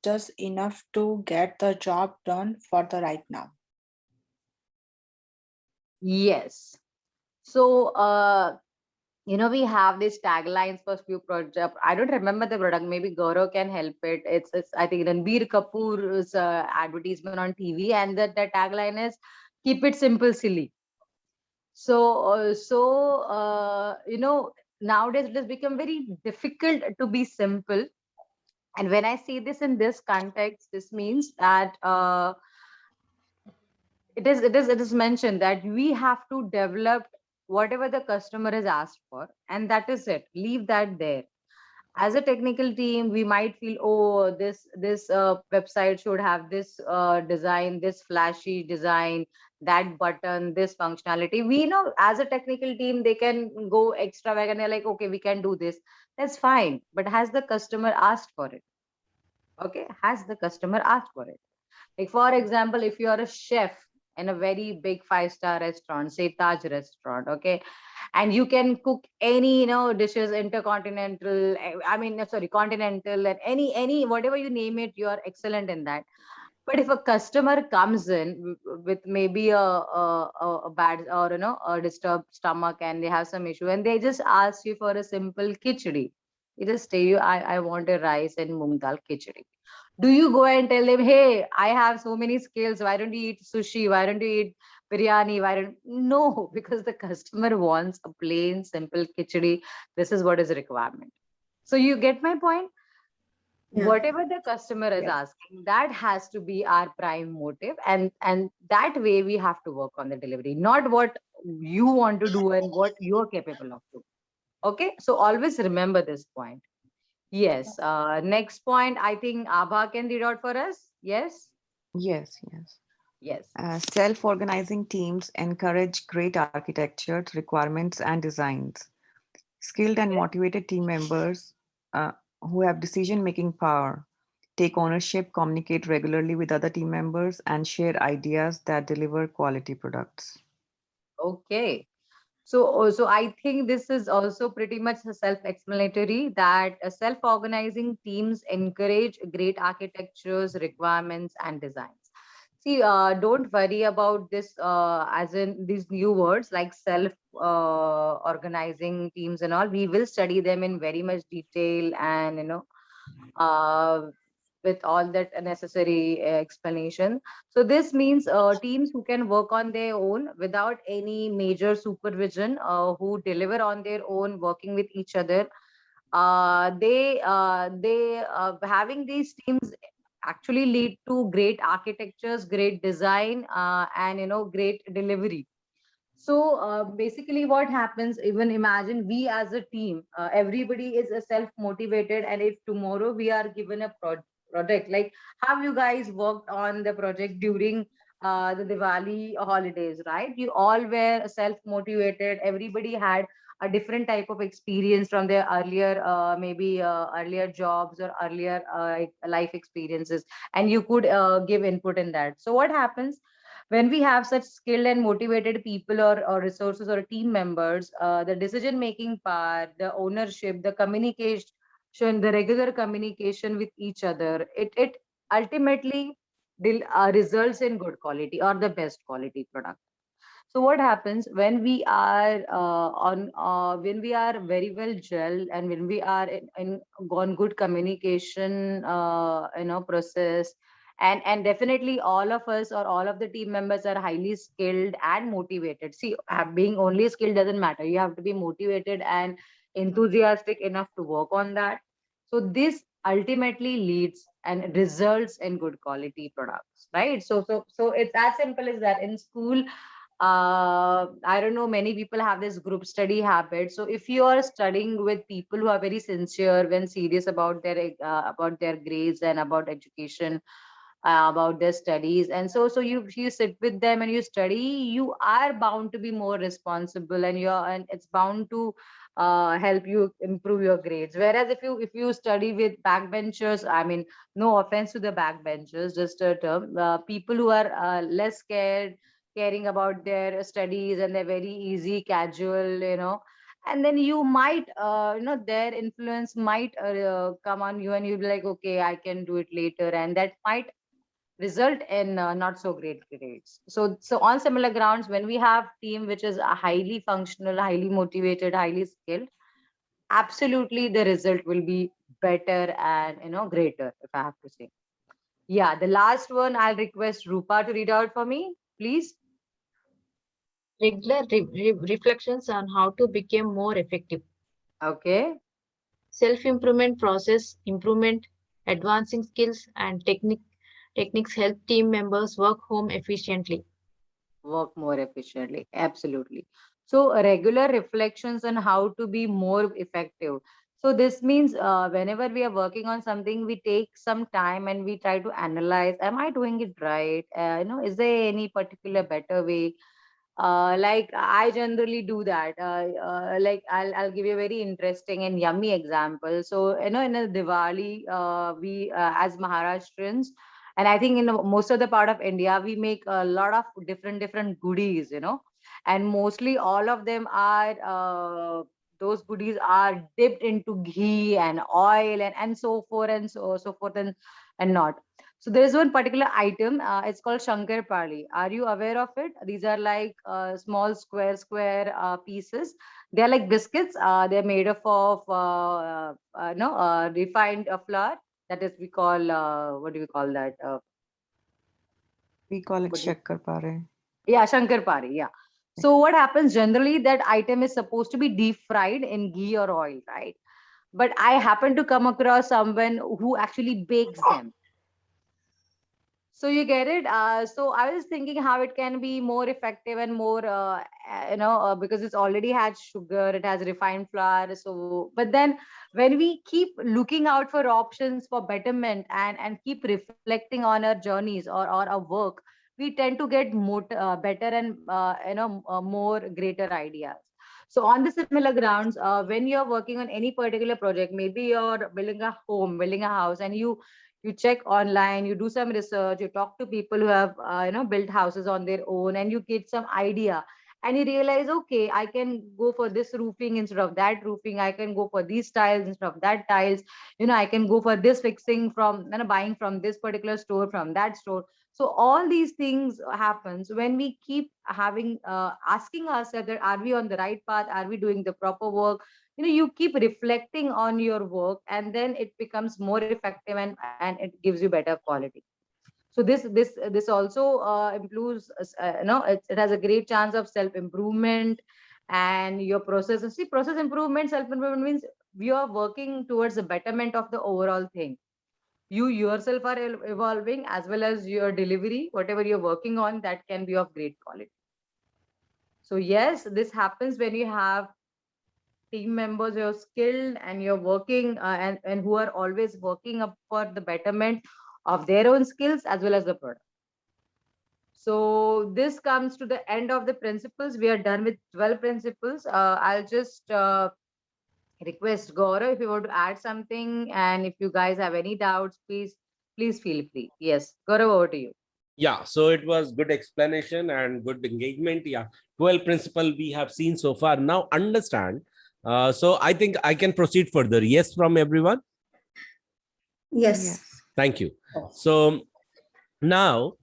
just enough to get the job done for the right now. Yes. So, we have these taglines for few projects. I don't remember the product. Maybe Gaurav can help it. It's I think Ranbir Kapoor's advertisement on TV, and the tagline is "Keep it simple, silly." Nowadays it has become very difficult to be simple. And when I say this in this context, this means that it is mentioned that we have to develop whatever the customer has asked for, and that is it. Leave that there. As a technical team, we might feel, oh, this website should have this design, this flashy design, that button, this functionality. We know as a technical team they can go extravagant, and they're like, okay, we can do this. That's fine, but has the customer asked for it? Okay, has the customer asked for it? Like, for example, if you are a chef in a very big 5-star restaurant, say Taj restaurant, okay, and you can cook any dishes, intercontinental, sorry, continental, and any whatever you name it, you are excellent in that. But if a customer comes in with maybe a bad, or a disturbed stomach, and they have some issue, and they just ask you for a simple khichdi, you just say, I want a rice and moong dal khichdi. Do you go and tell them, hey, I have so many skills, why don't you eat sushi, why don't you eat biryani, why don't? No, because the customer wants a plain simple khichdi. This is what is requirement. So you get my point. Yeah. Whatever the customer is Yes. asking, that has to be our prime motive, and that way we have to work on the delivery, not what you want to do and what you're capable of doing. Okay, so always remember this point. Yes. Next point, I think Abha can read out for us. Yes. Yes. Yes. Yes. Self-organizing teams encourage great architecture, requirements, and designs. Skilled and motivated team members who have decision-making power take ownership, communicate regularly with other team members, and share ideas that deliver quality products. Okay. So I think this is also pretty much self-explanatory, that self-organizing teams encourage great architectures, requirements, and designs. See, don't worry about this, as in these new words like self-organizing teams and all. We will study them in very much detail, and uh, with all that necessary explanation. So this means teams who can work on their own without any major supervision, who deliver on their own, working with each other. They having these teams actually lead to great architectures, great design, and great delivery. So basically what happens, even imagine we as a team, everybody is self-motivated, and if tomorrow we are given a project, like have you guys worked on the project during the Diwali holidays, right? You all were self-motivated, everybody had a different type of experience from their earlier maybe earlier jobs or earlier life experiences, and you could give input in that. So what happens when we have such skilled and motivated people, or resources, or team members, the decision making power, the ownership, the communication, the regular communication with each other, it ultimately results in good quality or the best quality product. So what happens when we are when we are very well gelled, and when we are in on good communication process, and definitely all of us or all of the team members are highly skilled and motivated. See, being only skilled doesn't matter, you have to be motivated and enthusiastic enough to work on that. So this ultimately leads and results in good quality products, right? So it's as simple as that. In school, I don't know, many people have this group study habit. So if you are studying with people who are very sincere when serious about their grades and about education, about their studies, and so you sit with them and you study, you are bound to be more responsible, and it's bound to help you improve your grades. Whereas if you study with backbenchers, I mean, no offense to the backbenchers, just a term, people who are less caring about their studies, and they're very easy casual, and then you might their influence might come on you, and you'll be like, okay, I can do it later, and that might result in not so great grades. So on similar grounds, when we have team which is highly functional, highly motivated, highly skilled, absolutely the result will be better and greater, if I have to say. Yeah, the last one I'll request Rupa to read out for me, please. Regular reflections on how to become more effective. Okay. Self-improvement process improvement, advancing skills and techniques help team members work home efficiently. Work more efficiently, absolutely. So regular reflections on how to be more effective. So this means whenever we are working on something, we take some time and we try to analyze, am I doing it right? Is there any particular better way? Like I generally do that. Like I'll give you a very interesting and yummy example. So in a Diwali, we as Maharashtrians, and I think in most of the part of India, we make a lot of different goodies, and mostly all of them are those goodies are dipped into ghee and oil, and so forth, and so forth, and not. So there is one particular item. It's called Shankar Pali. Are you aware of it? These are like small square pieces. They are like biscuits. They're made up of no refined flour. That is, we call what do we call that? We call it What do you- shakkar pare. yeah, Shankar Pari. Yeah. So what happens generally? That item is supposed to be deep fried in ghee or oil, right? But I happen to come across someone who actually bakes them. So you get it. So I was thinking how it can be more effective and more, because it's already had sugar, it has refined flour. So, but then when we keep looking out for options for betterment, and keep reflecting on our journeys or our work, we tend to get more better and more greater ideas. So on the similar grounds, when you're working on any particular project, maybe you're building a home, building a house, and you check online, you do some research, you talk to people who have built houses on their own, and you get some idea, and you realize, okay, I can go for this roofing instead of that roofing, I can go for these tiles instead of that tiles, I can go for this fixing from buying from this particular store, from that store. So all these things happens when we keep having asking ourselves that are we on the right path, are we doing the proper work. You keep reflecting on your work, and then it becomes more effective, and it gives you better quality. So this also improves it has a great chance of self improvement. And your process, see, process improvement, self improvement means we are working towards the betterment of the overall thing. You yourself are evolving, as well as your delivery, whatever you're working on, that can be of great quality. So yes, this happens when you have team members who are skilled and you're working and who are always working up for the betterment of their own skills as well as the product. So this comes to the end of the principles. We are done with 12 principles. I'll just request Gaurav if you want to add something, and if you guys have any doubts, please feel free. Yes, Gaurav, over to you. Yeah, so it was good explanation and good engagement. Yeah, 12 principle we have seen so far. Now understand. So I think I can proceed further. Yes, from everyone. Yes. Thank you. So now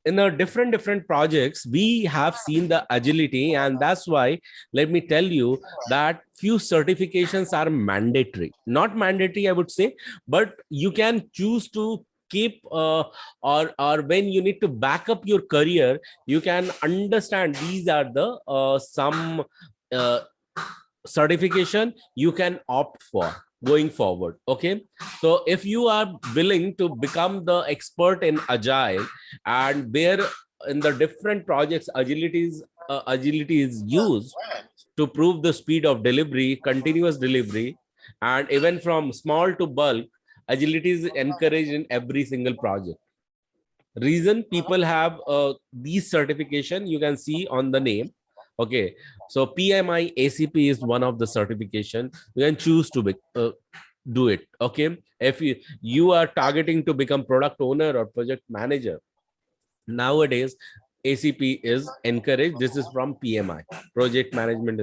in the different projects, we have seen the agility, and that's why let me tell you that few certifications are mandatory. Not mandatory, I would say, but you can choose to keep or when you need to back up your career, you can understand these are the some certification you can opt for going forward. Okay, so if you are willing to become the expert in agile, and where in the different projects agility is used to prove the speed of delivery, continuous delivery, and even from small to bulk, agility is encouraged in every single project. Reason people have these certification, you can see on the name. Okay, so PMI ACP is one of the certification you can choose to do it. Okay, if you are targeting to become product owner or project manager, nowadays ACP is encouraged. This is from PMI, Project Management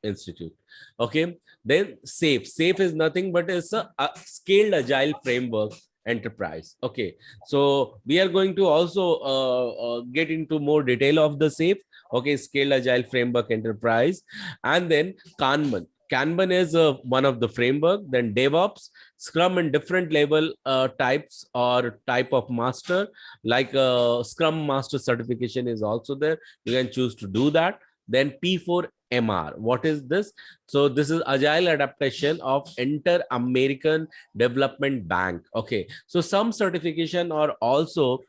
Institute. Okay, then SAFe is nothing but it's a scaled agile framework enterprise. Okay, so we are going to also get into more detail of the SAFe. Okay, scaled agile framework enterprise. And then Kanban is one of the framework. Then DevOps, Scrum in different level types or type of master, like Scrum Master certification is also there. You can choose to do that. Then P4MR, what is this? So this is agile adaptation of Inter-American Development Bank. Okay, so some certification are also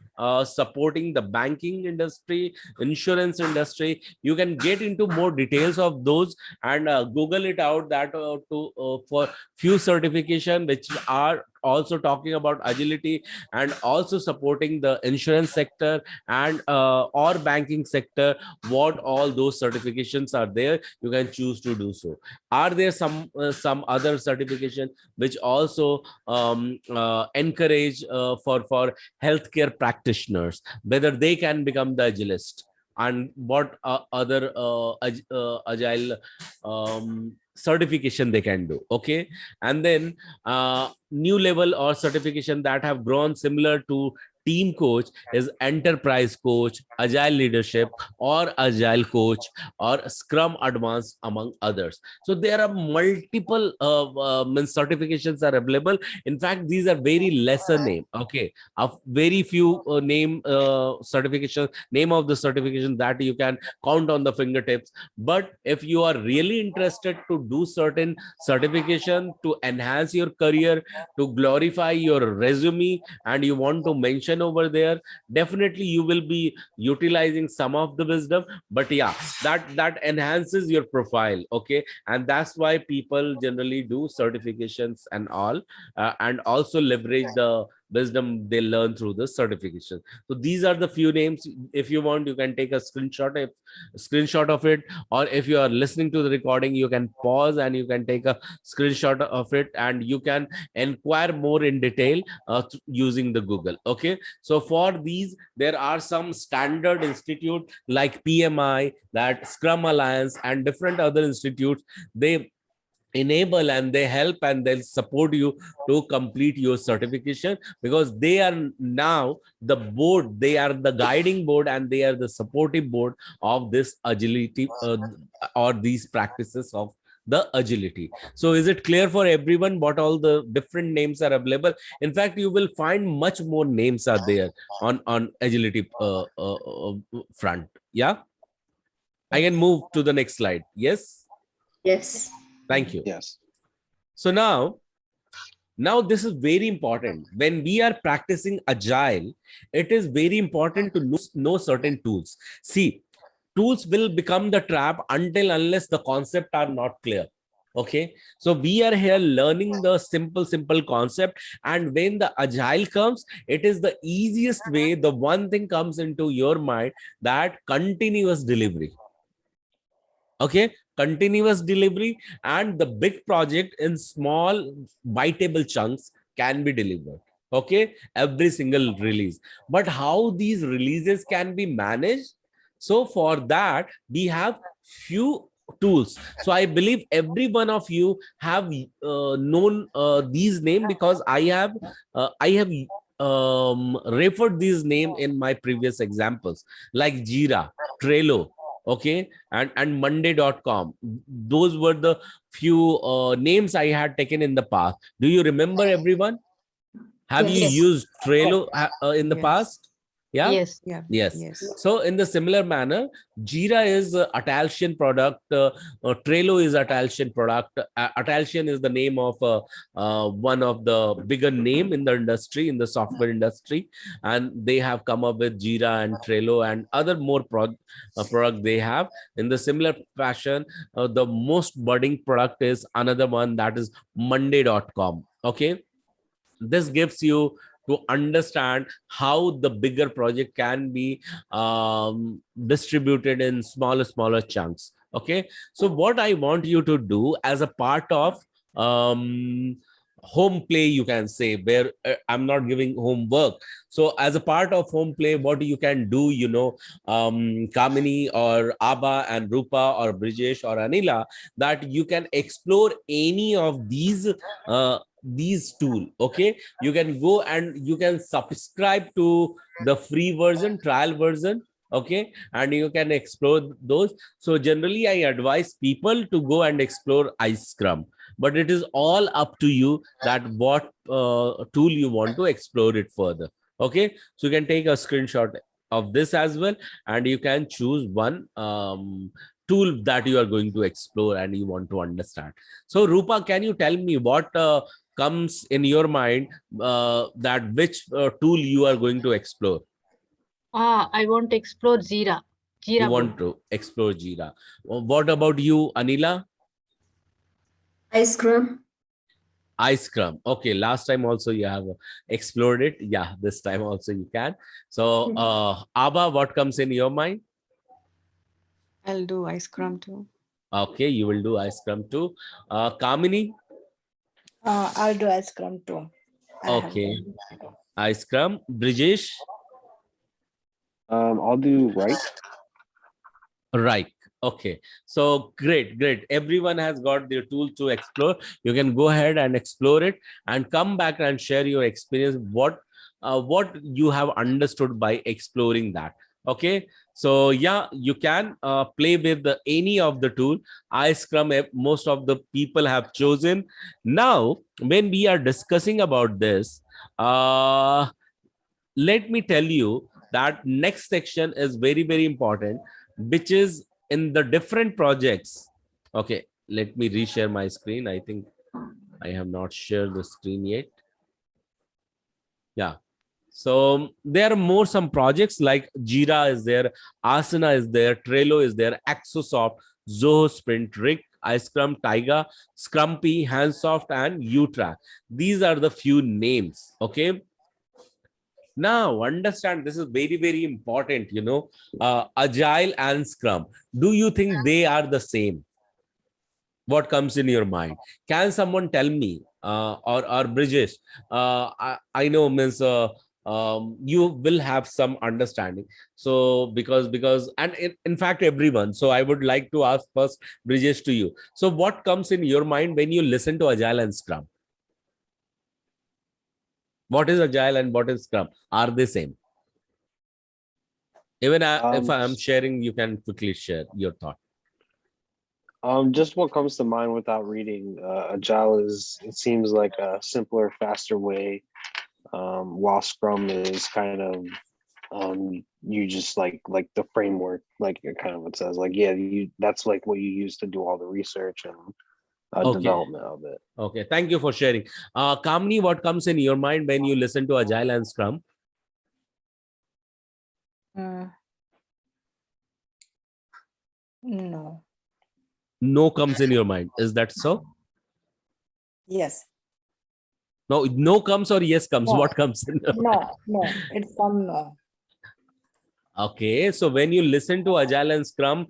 supporting the banking industry, insurance industry. You can get into more details of those and Google it out that for few certification which are also talking about agility and also supporting the insurance sector and or banking sector. What all those certifications are there, you can choose to do so. Are there some other certification which also encourage for healthcare practitioners, whether they can become the agilist, and what other agile certification they can do. Okay, and then new level or certification that have grown similar to team coach is enterprise coach, agile leadership, or agile coach, or scrum advanced, among others. So there are multiple certifications are available. In fact, these are very lesser name. Okay, of very few name of the certification that you can count on the fingertips. But if you are really interested to do certain certification to enhance your career, to glorify your resume, and you want to mention over there, definitely you will be utilizing some of the wisdom. But yeah, that enhances your profile. Okay, and that's why people generally do certifications and all, and also leverage the wisdom they learn through the certification. So these are the few names. If you want, you can take a screenshot of it, or if you are listening to the recording, you can pause and you can take a screenshot of it, and you can inquire more in detail using the Google. Okay, so for these there are some standard institute like PMI, that Scrum Alliance, and different other institutes. They enable and they help and they'll support you to complete your certification, because they are now the board, they are the guiding board, and they are the supportive board of this agility or these practices of the agility. So is it clear for everyone what all the different names are available? In fact, you will find much more names are there on agility front. Yeah, I can move to the next slide. Yes. Yes. Thank you. Yes. So now this is very important. When we are practicing agile, it is very important to know certain tools. See, tools will become the trap unless the concept are not clear. Okay, so we are here learning the simple concept, and when the agile comes, it is the easiest way. The one thing comes into your mind, that continuous delivery. Okay, continuous delivery, and the big project in small biteable chunks can be delivered. Okay, every single release. But how these releases can be managed? So for that, we have few tools. So I believe every one of you have known these names, because I have referred these name in my previous examples, like Jira, Trello, okay, and monday.com. Those were the few names I had taken in the past. Do you remember, everyone? Have you Yes. used Trello in the Yes. past? Yeah. Yes. Yeah. Yes. Yes. So in the similar manner, Jira is a Atlassian product. Trello is Atlassian product. Atlassian is the name of one of the bigger name in the industry, in the software industry, and they have come up with Jira and Trello and other more product they have. In the similar fashion, the most budding product is another one, that is monday.com. Okay, this gives you to understand how the bigger project can be distributed in smaller chunks. Okay, so what I want you to do as a part of home play, you can say, where I'm not giving homework. So as a part of home play, what you can do, Kamini or Abba and Rupa or Brijesh or Anila, that you can explore any of these tool. Okay, you can go and you can subscribe to the free version, trial version. Okay, and you can explore those. So generally I advise people to go and explore iScrum, but it is all up to you that what tool you want to explore it further. Okay, so you can take a screenshot of this as well, and you can choose one tool that you are going to explore and you want to understand. So Rupa, can you tell me what comes in your mind, that which tool you are going to explore? I want to explore Jira. You Jira want board. to explore Jira. What about you, Anila? iScrum. iScrum. Okay, last time also you have explored it. Yeah, this time also you can. So Abba, what comes in your mind? I'll do iScrum too. Okay, you will do iScrum too. Kamini? I'll do iScrum too. I have Okay, done. iScrum. Brijesh? I'll do right. Right. Okay, so great. Everyone has got their tool to explore. You can go ahead and explore it and come back and share your experience, what you have understood by exploring that. Okay, so yeah, you can play with any of the tool. iScrum, most of the people have chosen. Now when we are discussing about this, let me tell you that next section is very important, which is in the different projects. Okay, let me reshare my screen. I think I have not shared the screen yet. Yeah, so there are more some projects like Jira is there, Asana is there, Trello is there, Axosoft, Zoho Sprint, Rick, iScrum, Taiga, Scrumpy, Handsoft, and Utrack. These are the few names. Okay, now understand, this is very important, Agile and Scrum. Do you think they are the same? What comes in your mind? Can someone tell me, or Brijesh? I know, means you will have some understanding. So because and in fact everyone. So I would like to ask first, Brijesh, to you. So what comes in your mind when you listen to Agile and Scrum? What is Agile and what is Scrum? Are they same? Even if I am sharing, you can quickly share your thought. Just what comes to mind without reading, Agile it seems like a simpler, faster way, while Scrum is kind of, you just like the framework, like it kind of it says, like, yeah, that's like what you use to do all the research and development of it. Okay, thank you for sharing. Kamini, what comes in your mind when you listen to Agile and Scrum? No. No comes in your mind. Is that so? Yes. No, no comes or yes comes. No. What comes in your mind? No. It's some no. Okay, so when you listen to Agile and Scrum,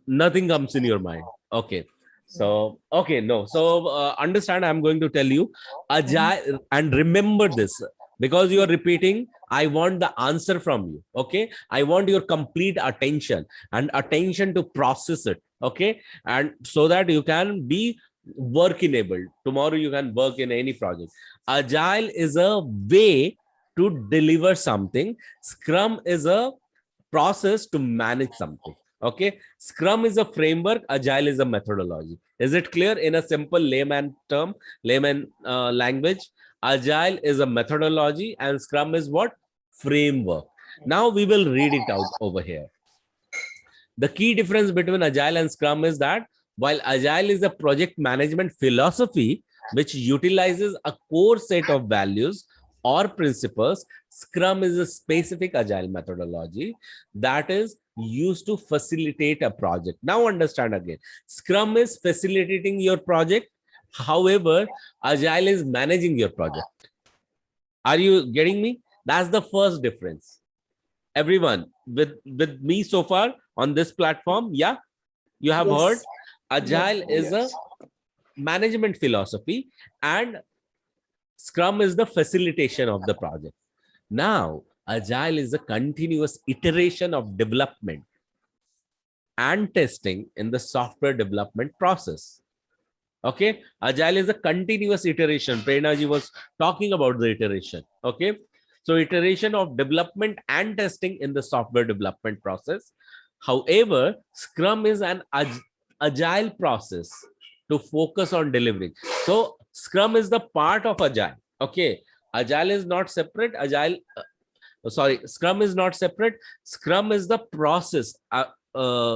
nothing comes in your mind. Okay, so okay, no. So understand, I'm going to tell you Agile, and remember this, because you are repeating. I want the answer from you. Okay, I want your complete attention and attention to process it. Okay, and so that you can be work enabled. Tomorrow you can work in any project. Agile is a way to deliver something. Scrum is a process to manage something. Okay, Scrum is a framework, Agile is a methodology. Is it clear? In a simple layman term, layman language, Agile is a methodology and Scrum is what? Framework. Now we will read it out over here. The key difference between Agile and Scrum is that while Agile is a project management philosophy which utilizes a core set of values or principles, Scrum is a specific Agile methodology that is used to facilitate a project. Now understand again, Scrum is facilitating your project. However, Agile is managing your project. Are you getting me? That's the first difference. Everyone with me so far on this platform, yeah, you have Yes. heard Agile is Yes. a management philosophy and Scrum is the facilitation of the project. Now, Agile is a continuous iteration of development and testing in the software development process. Okay, Agile is a continuous iteration. Prerna ji was talking about the iteration. Okay, so iteration of development and testing in the software development process. However, Scrum is an agile process to focus on delivering. So Scrum is the part of Agile. Okay, Agile is not separate. Scrum is not separate. Scrum is the process.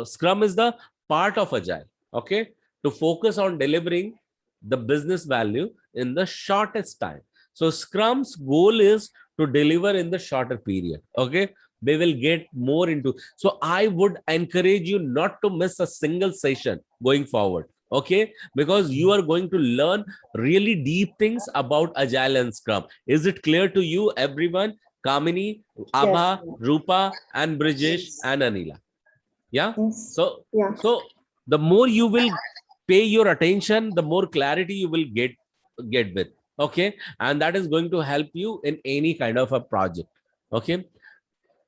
Scrum is the part of Agile. Okay, to focus on delivering the business value in the shortest time. So Scrum's goal is to deliver in the shorter period. Okay, we will get more into. So I would encourage you not to miss a single session going forward. Okay, because you are going to learn really deep things about Agile and Scrum. Is it clear to you, everyone? Kamini, Abha, Rupa, and Brijesh, and Anila. Yeah. Yes. So, Yeah. so the more you will pay your attention, the more clarity you will get with. Okay, and that is going to help you in any kind of a project. Okay,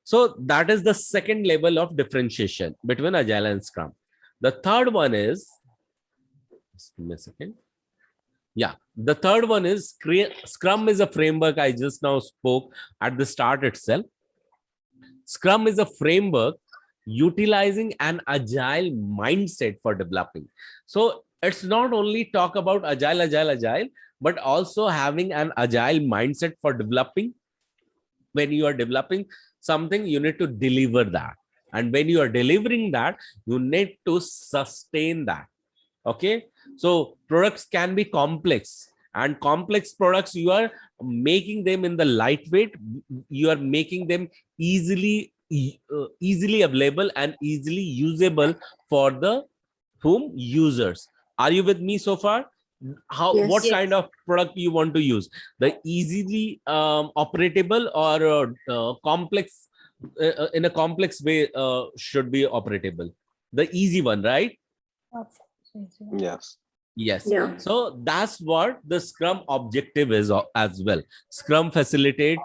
so that is the second level of differentiation between Agile and Scrum. The third one is, just give me a second. Yeah, the third one is Scrum is a framework. I just now spoke at the start itself. Scrum is a framework utilizing an agile mindset for developing. So it's not only talk about agile, but also having an agile mindset for developing. When you are developing something, you need to deliver that. And when you are delivering that, you need to sustain that. Okay, so products can be complex, and complex products, you are making them in the lightweight, you are making them easily available and easily usable for the users. Are you with me so far? Yes. What kind of product you want to use? The easily operatable or complex in a complex way should be operatable? The easy one, right? Yes. Yes. Yeah. So that's what the Scrum objective is as well. Scrum facilitates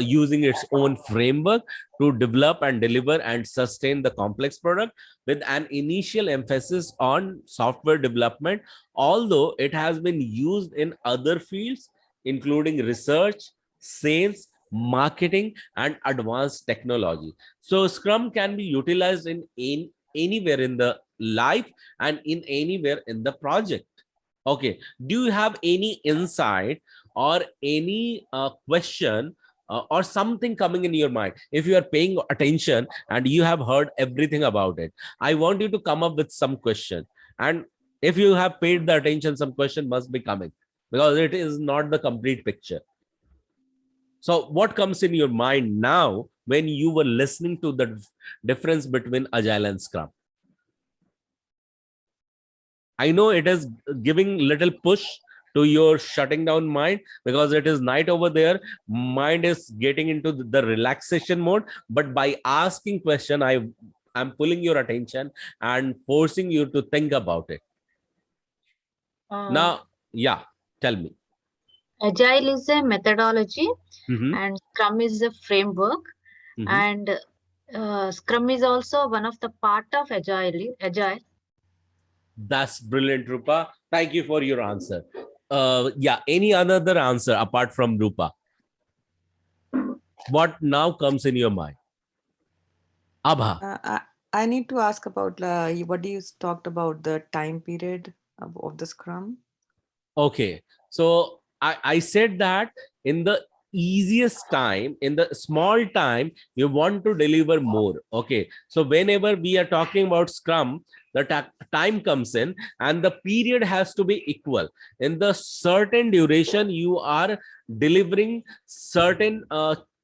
using its own framework to develop and deliver and sustain the complex product with an initial emphasis on software development, although it has been used in other fields, including research, sales, marketing, and advanced technology. So Scrum can be utilized in anywhere in the life and in anywhere in the project. Okay, do you have any insight or any question or something coming in your mind? If you are paying attention and you have heard everything about it, I want you to come up with some question. And if you have paid the attention, some question must be coming, because it is not the complete picture. So what comes in your mind now when you were listening to the difference between Agile and Scrum? I know it is giving little push to your shutting down mind because it is night over there. Mind is getting into the relaxation mode. But by asking question, I'm pulling your attention and forcing you to think about it. Now, yeah, tell me. Agile is a methodology Mhm, and Scrum is a framework. mhm. And Scrum is also one of the part of Agile. That's brilliant, Rupa. Thank you for your answer. Yeah, any other answer apart from Rupa? What now comes in your mind? Abha. I need to ask about what you talked about the time period of the Scrum. Okay, so I said that in the easiest time, in the small time, you want to deliver more. Okay, so whenever we are talking about Scrum, the time comes in and the period has to be equal. In the certain duration, you are delivering certain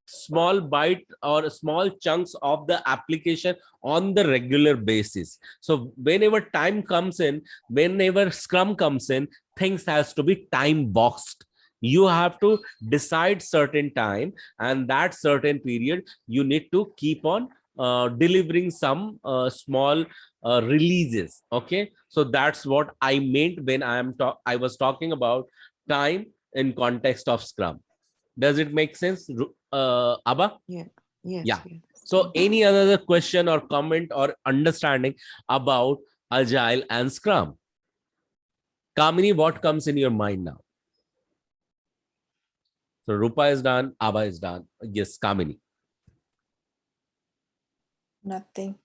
small bite or small chunks of the application on the regular basis. So whenever time comes in, whenever Scrum comes in, things has to be time boxed. You have to decide certain time, and that certain period you need to keep on delivering some small releases. Okay, so that's what I meant when I was talking about time in context of Scrum. Does it make sense, Abba? Yeah. Yes. Yeah. Yes. So any other question or comment or understanding about Agile and Scrum? Kamini, what comes in your mind now? So Rupa is done, Abba is done. Yes, Kamini. Nothing.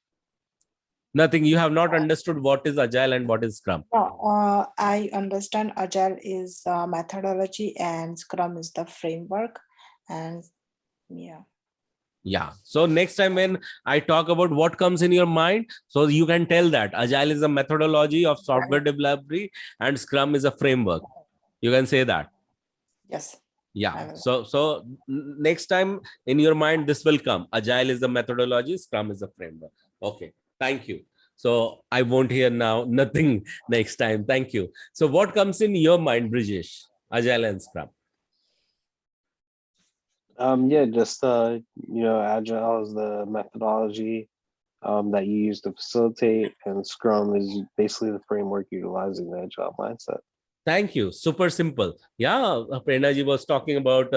Nothing. You have not understood what is Agile and what is Scrum. I understand Agile is methodology and Scrum is the framework. And yeah. Yeah. So next time when I talk about what comes in your mind, so you can tell that Agile is a methodology of software delivery and Scrum is a framework. You can say that. Yes. Yeah. So next time in your mind, this will come. Agile is the methodology, Scrum is the framework. Okay. Thank you. So I won't hear now nothing next time. Thank you. So what comes in your mind, Brijesh? Agile and Scrum. Yeah, just Agile is the methodology that you use to facilitate, and Scrum is basically the framework utilizing the Agile mindset. Thank you. Super simple. Yeah, Prerna ji was talking about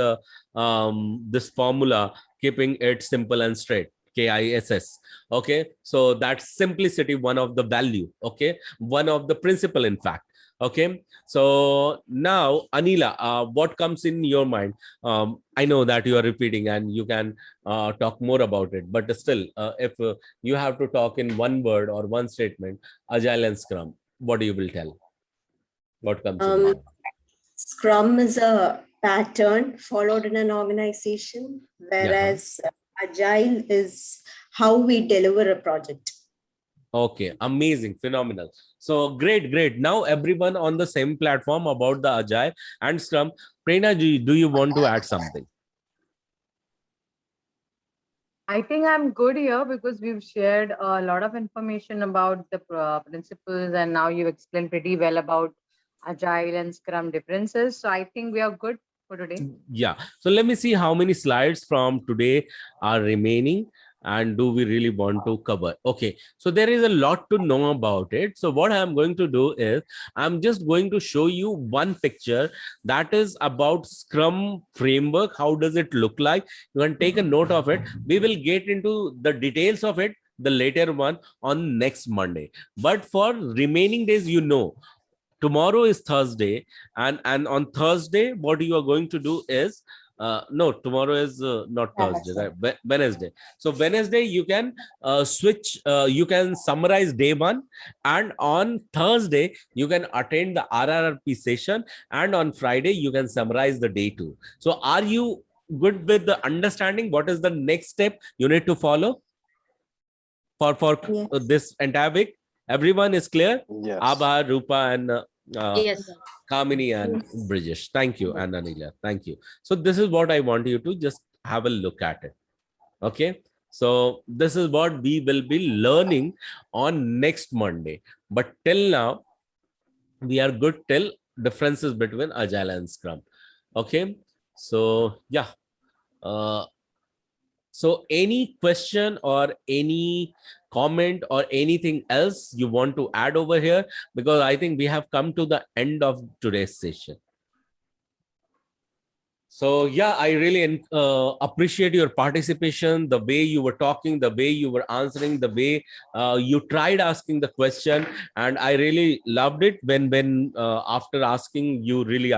this formula, keeping it simple and straight. KISS. Okay, so that's simplicity, one of the value. Okay, one of the principle, in fact. Okay, so now Anila, what comes in your mind? I know that you are repeating and you can talk more about it, but still, if you have to talk in one word or one statement, Agile and Scrum, what you will tell? What comes in mind? Scrum is a pattern followed in an organization, whereas Agile is how we deliver a project. Okay, amazing, phenomenal. So great. Now everyone on the same platform about the Agile and Scrum. Prerna ji, do you want to add something? I think I'm good here because we've shared a lot of information about the principles, and now you've explained pretty well about Agile and Scrum differences. So I think we are good for today. Yeah. So let me see how many slides from today are remaining and do we really want to cover. Okay, so there is a lot to know about it. So what I'm going to do is I'm just going to show you one picture that is about Scrum framework. How does it look like? You can take a note of it. We will get into the details of it, the later one, on next Monday. But for remaining days, tomorrow is Thursday, and on Thursday what you are going to do is no, tomorrow is not Thursday, right? Wednesday. So Wednesday you can switch, you can summarize day one, and on Thursday you can attend the RRRP session, and on Friday you can summarize the day two. So are you good with the understanding what is the next step you need to follow for this entire week? Everyone is clear? Yes. Abha, Rupa, and Yes. Kamini and Brijesh. Thank you, and Anila. Thank you. So this is what I want you to just have a look at it. Okay. So this is what we will be learning on next Monday. But till now, we are good till differences between Agile and Scrum. Okay. So yeah. So any question or any comment or anything else you want to add over here? Because I think we have come to the end of today's session. So yeah, I really appreciate your participation, the way you were talking, the way you were answering, the way you tried asking the question, and I really loved it when after asking you really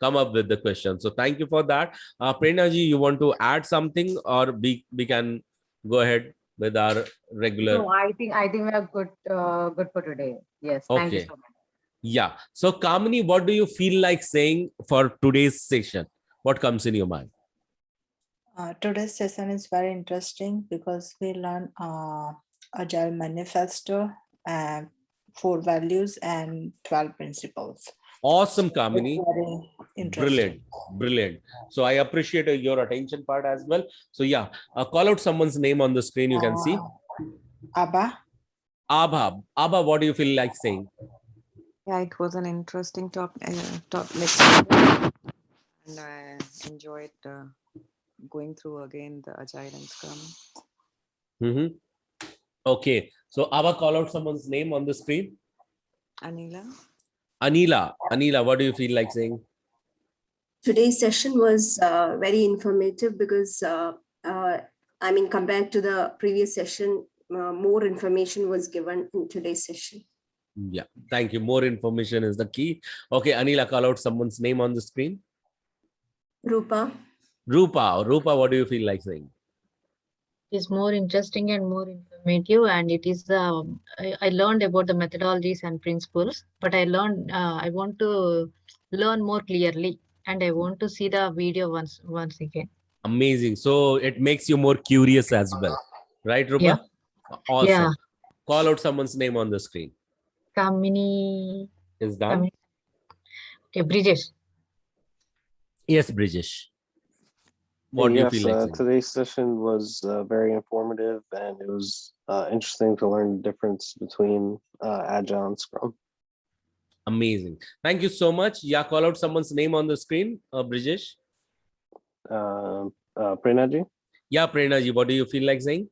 come up with the question. So thank you for that. Prerna ji, you want to add something, or we can go ahead with our regular? No, I think we are good for today. Yes, thank you Okay. so much. Yeah. So Kamini, what do you feel like saying for today's session? What comes in your mind? Today's session is very interesting because we learn Agile Manifesto, 4 values and 12 principles. Awesome, It's Kamini. very interesting. Brilliant. So I appreciate your attention part as well. So yeah, call out someone's name on the screen. You can see Abba. Abha, what do you feel like saying? Yeah, it was an interesting lecture, and I enjoyed going through again the Agile and Scrum. Okay, so Abha, call out someone's name on the screen. Anila, what do you feel like saying? Today's session was very informative because, I mean, compared to the previous session, more information was given in today's session. Yeah, thank you. More information is the key. Okay, Anila, call out someone's name on the screen. Rupa, what do you feel like saying? It is more interesting and more informative, and it is I learned about the methodologies and principles, but I want to learn more clearly, and I want to see the video once again. Amazing. So it makes you more curious as well, right, Rupa? Yeah. Awesome. Yeah. Call out someone's name on the screen. Kamini is done. Okay, Brijesh. Yes, Brijesh. What do you feel like saying? Today's session was very informative, and it was interesting to learn the difference between Agile and Scrum. Amazing. Thank you so much. Yeah, call out someone's name on the screen, Brijesh. Prerna ji? Yeah, Prerna ji, what do you feel like saying?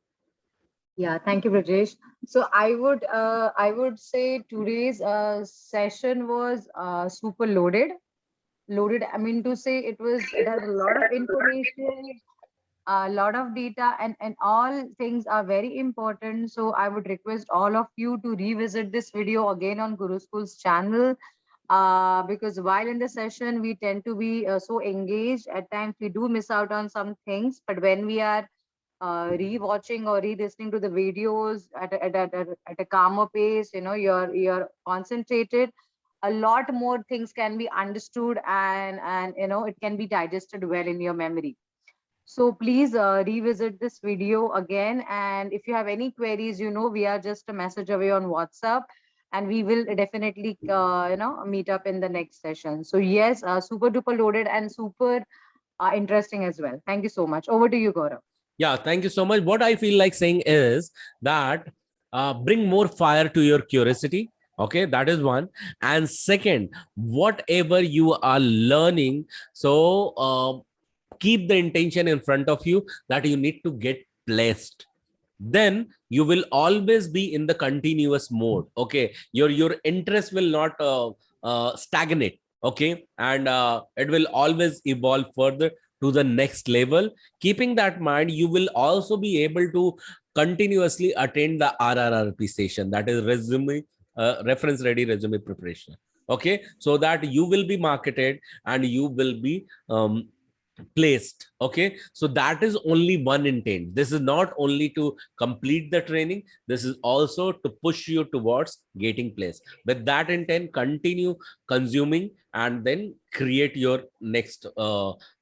Yeah, thank you, Brijesh. So I would say today's session was super loaded. I mean to say it has a lot of information, a lot of data, and all things are very important. So I would request all of you to revisit this video again on Guru School's channel, because while in the session we tend to be so engaged, at times we do miss out on some things, but when we are re-watching or re-listening to the videos at a calmer pace, you're concentrated, a lot more things can be understood, and it can be digested well in your memory. So please revisit this video again, and if you have any queries, we are just a message away on WhatsApp, and we will definitely meet up in the next session. So yes, super duper loaded and super interesting as well. Thank you so much. Over to you, Gaurav. Yeah, thank you so much. What I feel like saying is that bring more fire to your curiosity. Okay, that is one. And second, whatever you are learning, so keep the intention in front of you that you need to get placed. Then you will always be in the continuous mode. Okay, your interest will not stagnate. Okay, and it will always evolve further to the next level. Keeping that mind, you will also be able to continuously attend the RRRP session, that is reference ready resume preparation. Okay, so that you will be marketed and you will be placed. Okay, so that is only one intent. This is not only to complete the training, this is also to push you towards getting placed. With that intent, continue consuming and then create your next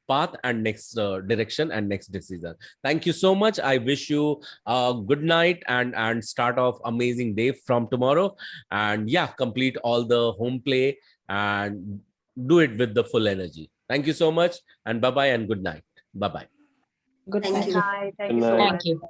path and next direction and next decision. Thank you so much. I wish you a good night and start off amazing day from tomorrow. And yeah, complete all the home play and do it with the full energy. Thank you so much, and bye-bye and good night. Bye-bye. Good Thank night. you. Thank you so much. Thank you.